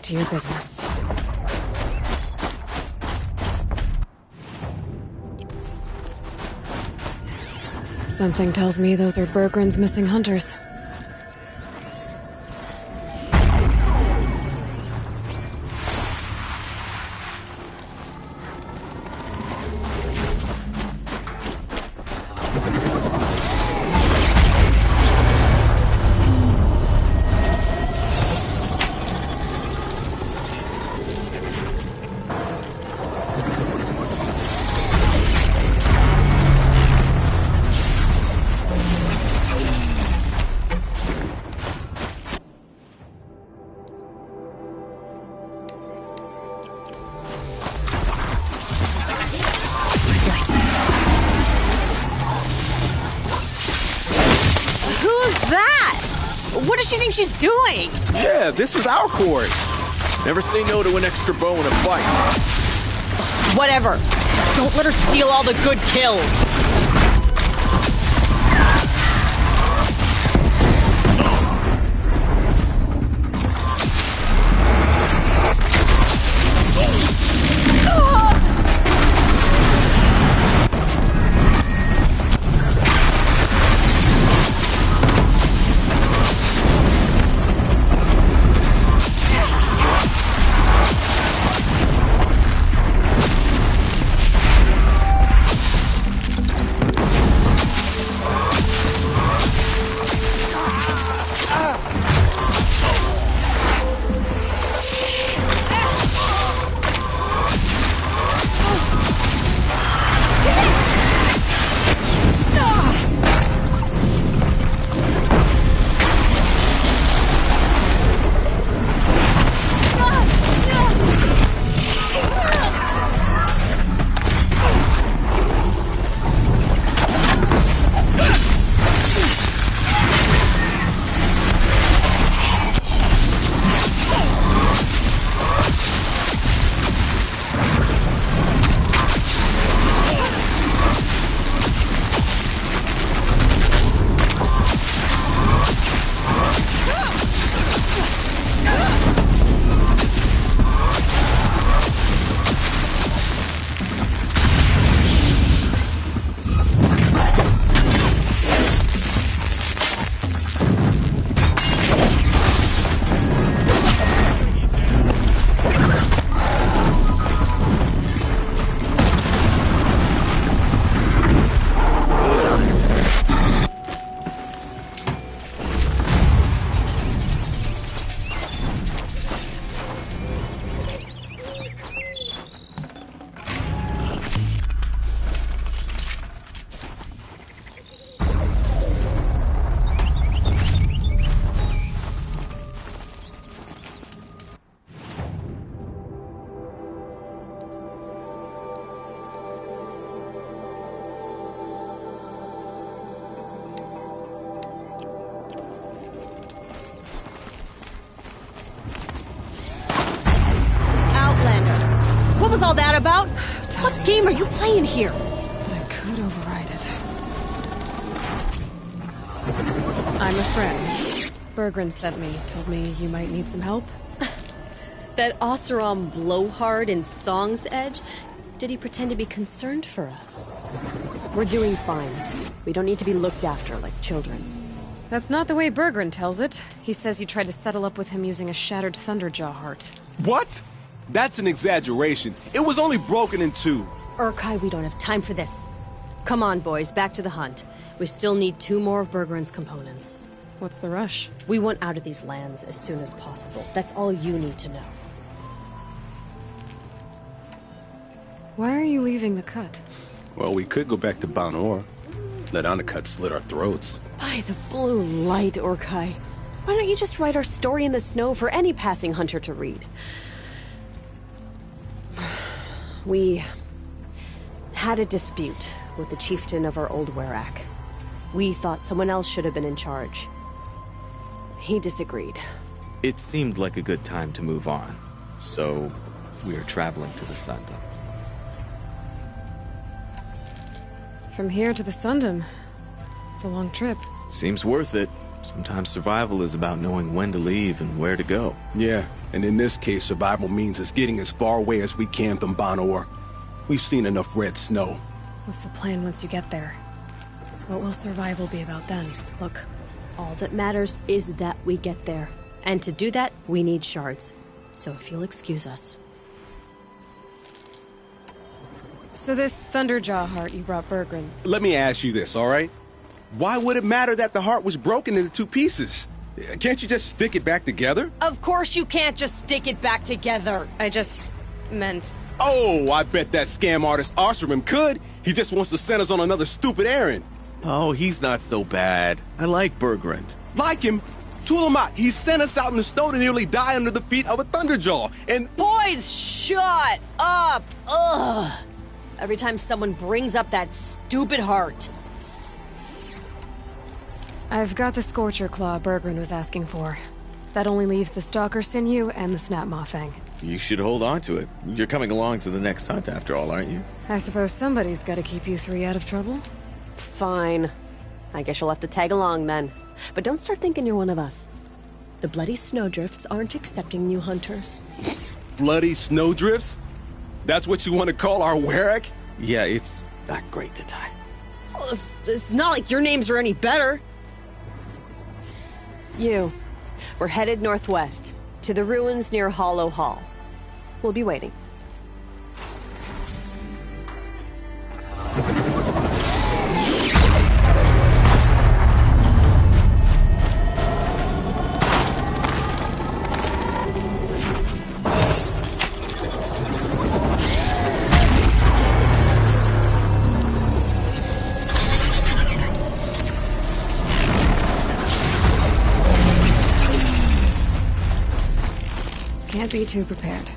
to your business. Something tells me those are Bergren's missing hunters. What does she think she's doing? Yeah, this is our court. Never say no to an extra bow in a fight. Whatever. Just don't let her steal all the good kills. What was all that about? What game are you playing here? But I could override it. I'm a friend. Bergren sent me, told me you might need some help. That Oseram blowhard in Song's Edge? Did he pretend to be concerned for us? We're doing fine. We don't need to be looked after like children. That's not the way Bergren tells it. He says you tried to settle up with him using a shattered Thunderjaw heart. What? That's an exaggeration. It was only broken in two. Urkai, we don't have time for this. Come on, boys, back to the hunt. We still need 2 more of Bergren's components. What's the rush? We want out of these lands as soon as possible. That's all you need to know. Why are you leaving the cut? Well, we could go back to Banor. Let Undercut slit our throats. By the blue light, Urkai. Why don't you just write our story in the snow for any passing hunter to read? We had a dispute with the chieftain of our old Werak. We thought someone else should have been in charge. He disagreed. It seemed like a good time to move on, so we are traveling to the Sundom. From here to the Sundom. It's a long trip. Seems worth it. Sometimes survival is about knowing when to leave and where to go. Yeah, And in this case, survival means us getting as far away as we can from Banor. We've seen enough red snow. What's the plan once you get there? What will survival be about then? Look, all that matters is that we get there. And to do that, we need shards. So if you'll excuse us. So this Thunderjaw heart you brought Bergren. Let me ask you this, all right? Why would it matter that the heart was broken into 2 pieces? Can't you just stick it back together? Of course you can't just stick it back together. I just meant... Oh, I bet that scam artist Arsarim could. He just wants to send us on another stupid errand. Oh, he's not so bad. I like Bergrand. Like him? Tulamat, he sent us out in the snow to nearly die under the feet of a Thunderjaw, and... Boys, shut up! Ugh! Every time someone brings up that stupid heart. I've got the Scorcher Claw Bergren was asking for. That only leaves the Stalker Sinew and the Snap Maw Fang. You should hold on to it. You're coming along to the next hunt after all, aren't you? I suppose somebody's gotta keep you 3 out of trouble. Fine. I guess you'll have to tag along then. But don't start thinking you're one of us. The Bloody Snowdrifts aren't accepting new hunters. Bloody Snowdrifts? That's what you want to call our Warwick? Yeah, it's not great to tie. Oh, it's not like your names are any better. We're headed northwest, to the ruins near Hollow Hall. We'll be waiting. Can't be too prepared.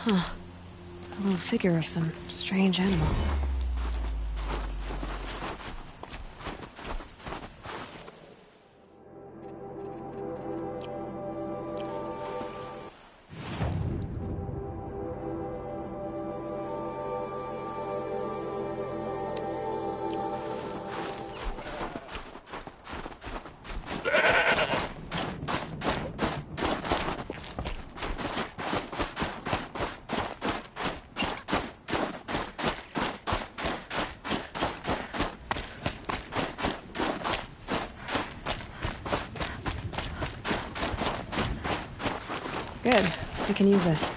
Huh. A little figure of some strange animal. Good. We can use this.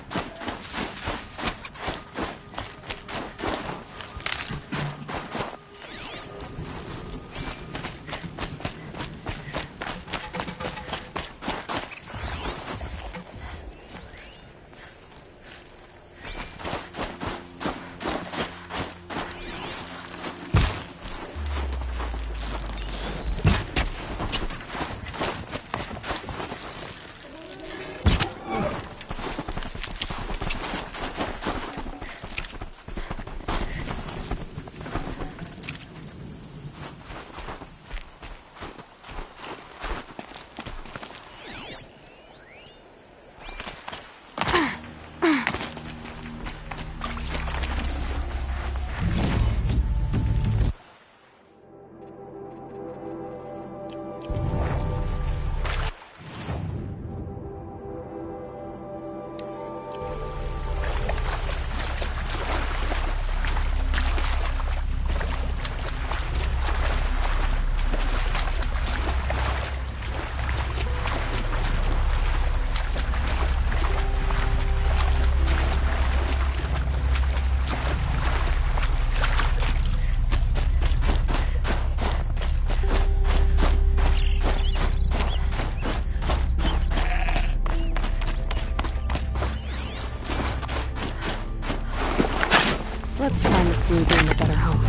Let's find this blue beam a better home.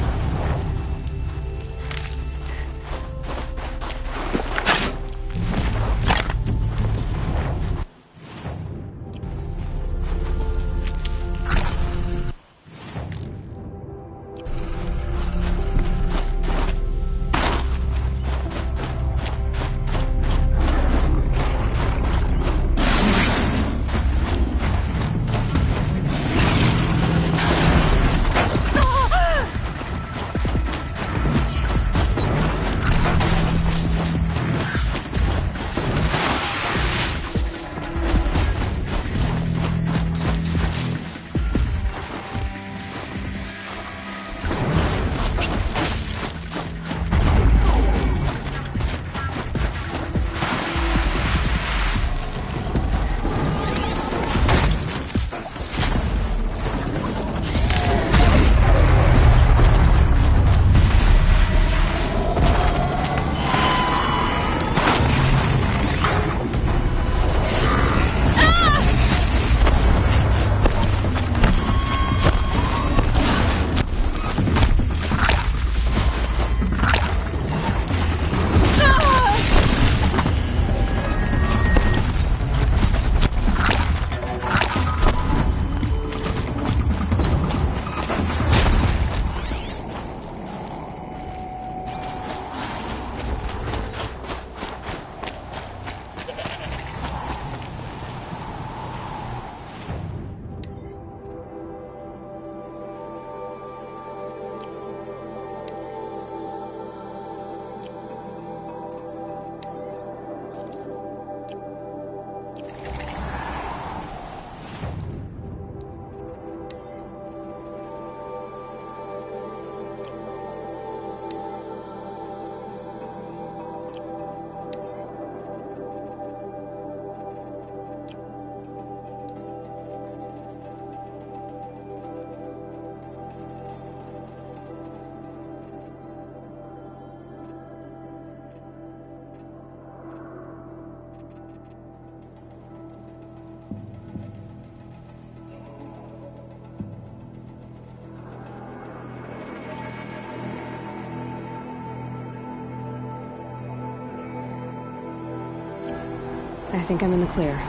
I think I'm in the clear.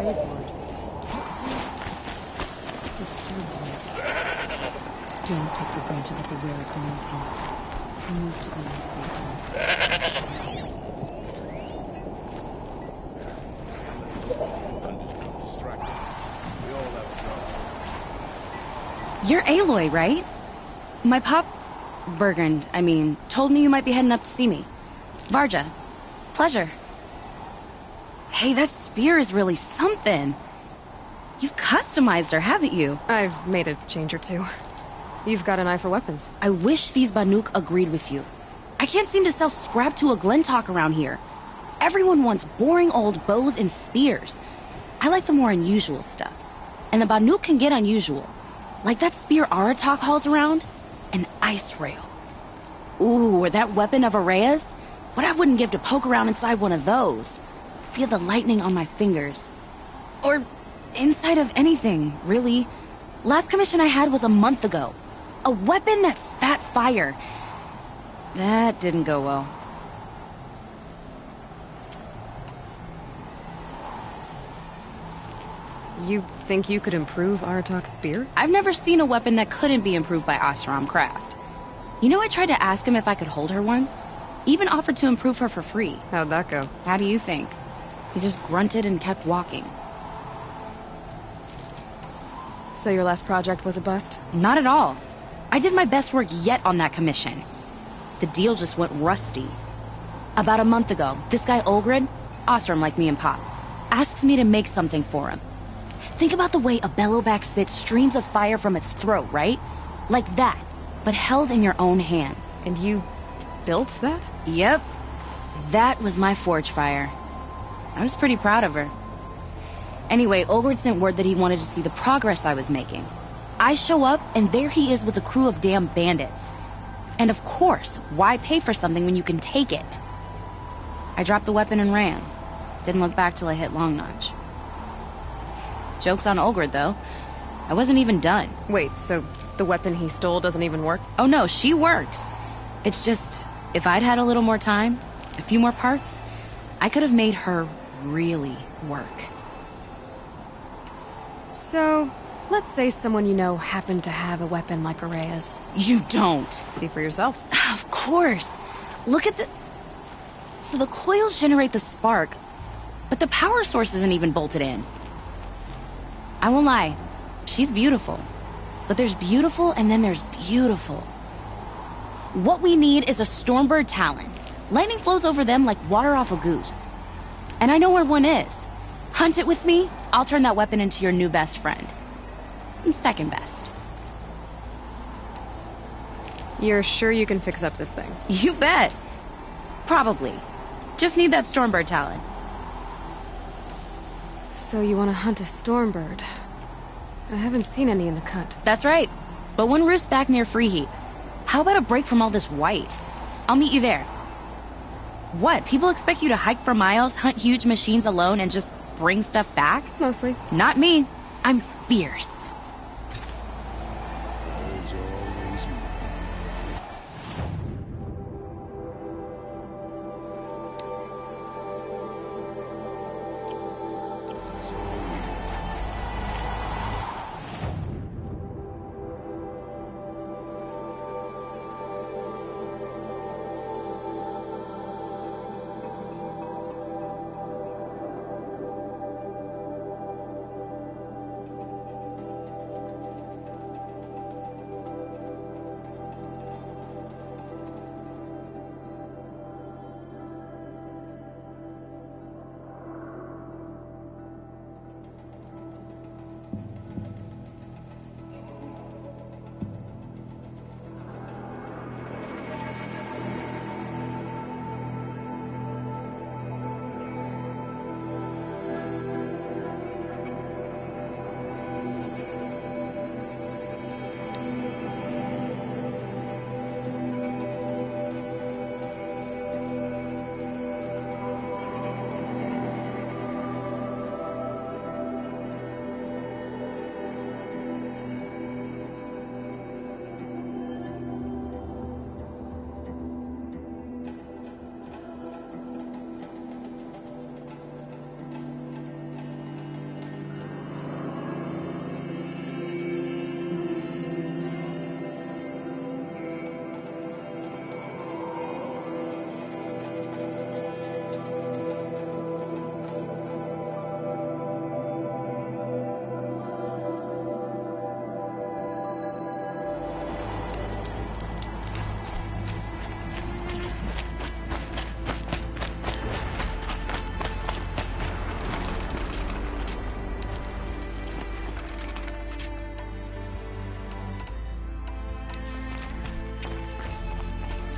brave, Lord. Don't take for granted that the Relic needs you. Move to the You're Aloy, right? My pop... Bergund, told me you might be heading up to see me. Varja. Pleasure. Hey, that spear is really something. You've customized her, haven't you? I've made a change or two. You've got an eye for weapons. I wish these Banuk agreed with you. I can't seem to sell scrap to a Glentalk around here. Everyone wants boring old bows and spears. I like the more unusual stuff. And the Banuk can get unusual. Like that spear Aratak hauls around. An ice rail. Ooh, or that weapon of Araya's? What I wouldn't give to poke around inside one of those. Feel the lightning on my fingers. Or inside of anything, really. Last commission I had was a month ago. A weapon that spat fire. That didn't go well. You think you could improve Aratak's spear? I've never seen a weapon that couldn't be improved by Oseram Craft. You know, I tried to ask him if I could hold her once. Even offered to improve her for free. How'd that go? How do you think? He just grunted and kept walking. So your last project was a bust? Not at all. I did my best work yet on that commission. The deal just went rusty. About a month ago, this guy Olgrid, Oseram like me and Pop, asks me to make something for him. Think about the way a bellowback spits streams of fire from its throat, right? Like that, but held in your own hands. And you built that? Yep. That was my forge fire. I was pretty proud of her. Anyway, Olgrid sent word that he wanted to see the progress I was making. I show up, and there he is with a crew of damn bandits. And of course, why pay for something when you can take it? I dropped the weapon and ran. Didn't look back till I hit Long Notch. Joke's on Olgrid, though. I wasn't even done. Wait, so the weapon he stole doesn't even work? Oh no, she works. It's just, if I'd had a little more time, a few more parts, I could have made her really work. So, let's say someone you know happened to have a weapon like Araya's. You don't. See for yourself. Of course. Look at the... So the coils generate the spark, but the power source isn't even bolted in. I won't lie, she's beautiful. But there's beautiful and then there's beautiful. What we need is a Stormbird Talon. Lightning flows over them like water off a goose. And I know where one is. Hunt it with me, I'll turn that weapon into your new best friend. And second best. You're sure you can fix up this thing? You bet. Probably. Just need that Stormbird Talon. So you want to hunt a Stormbird? I haven't seen any in the cut. That's right. But one roosts back near Freeheap. How about a break from all this white? I'll meet you there. What? People expect you to hike for miles, hunt huge machines alone, and just bring stuff back? Mostly. Not me. I'm fierce.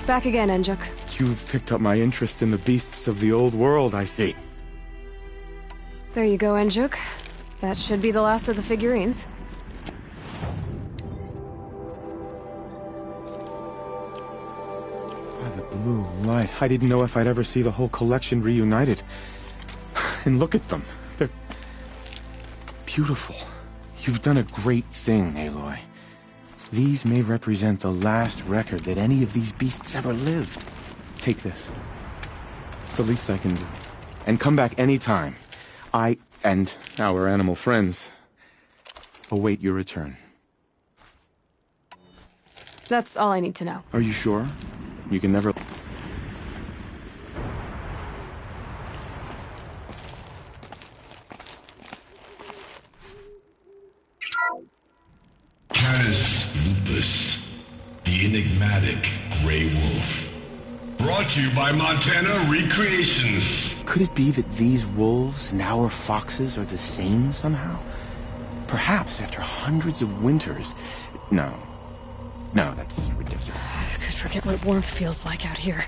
Back again, Enjuk. You've picked up my interest in the beasts of the old world, I see. There you go, Enjuk. That should be the last of the figurines. By the blue light, I didn't know if I'd ever see the whole collection reunited. And look at them. They're beautiful. You've done a great thing, Aloy. These may represent the last record that any of these beasts ever lived. Take this. It's the least I can do. And come back anytime. I and our animal friends await your return. That's all I need to know. Are you sure? You can never... Canis Lupus, the enigmatic Grey Wolf. Brought to you by Montana Recreations. Could it be that these wolves and our foxes are the same somehow? Perhaps after hundreds of winters... No, that's ridiculous. I could forget what warmth feels like out here.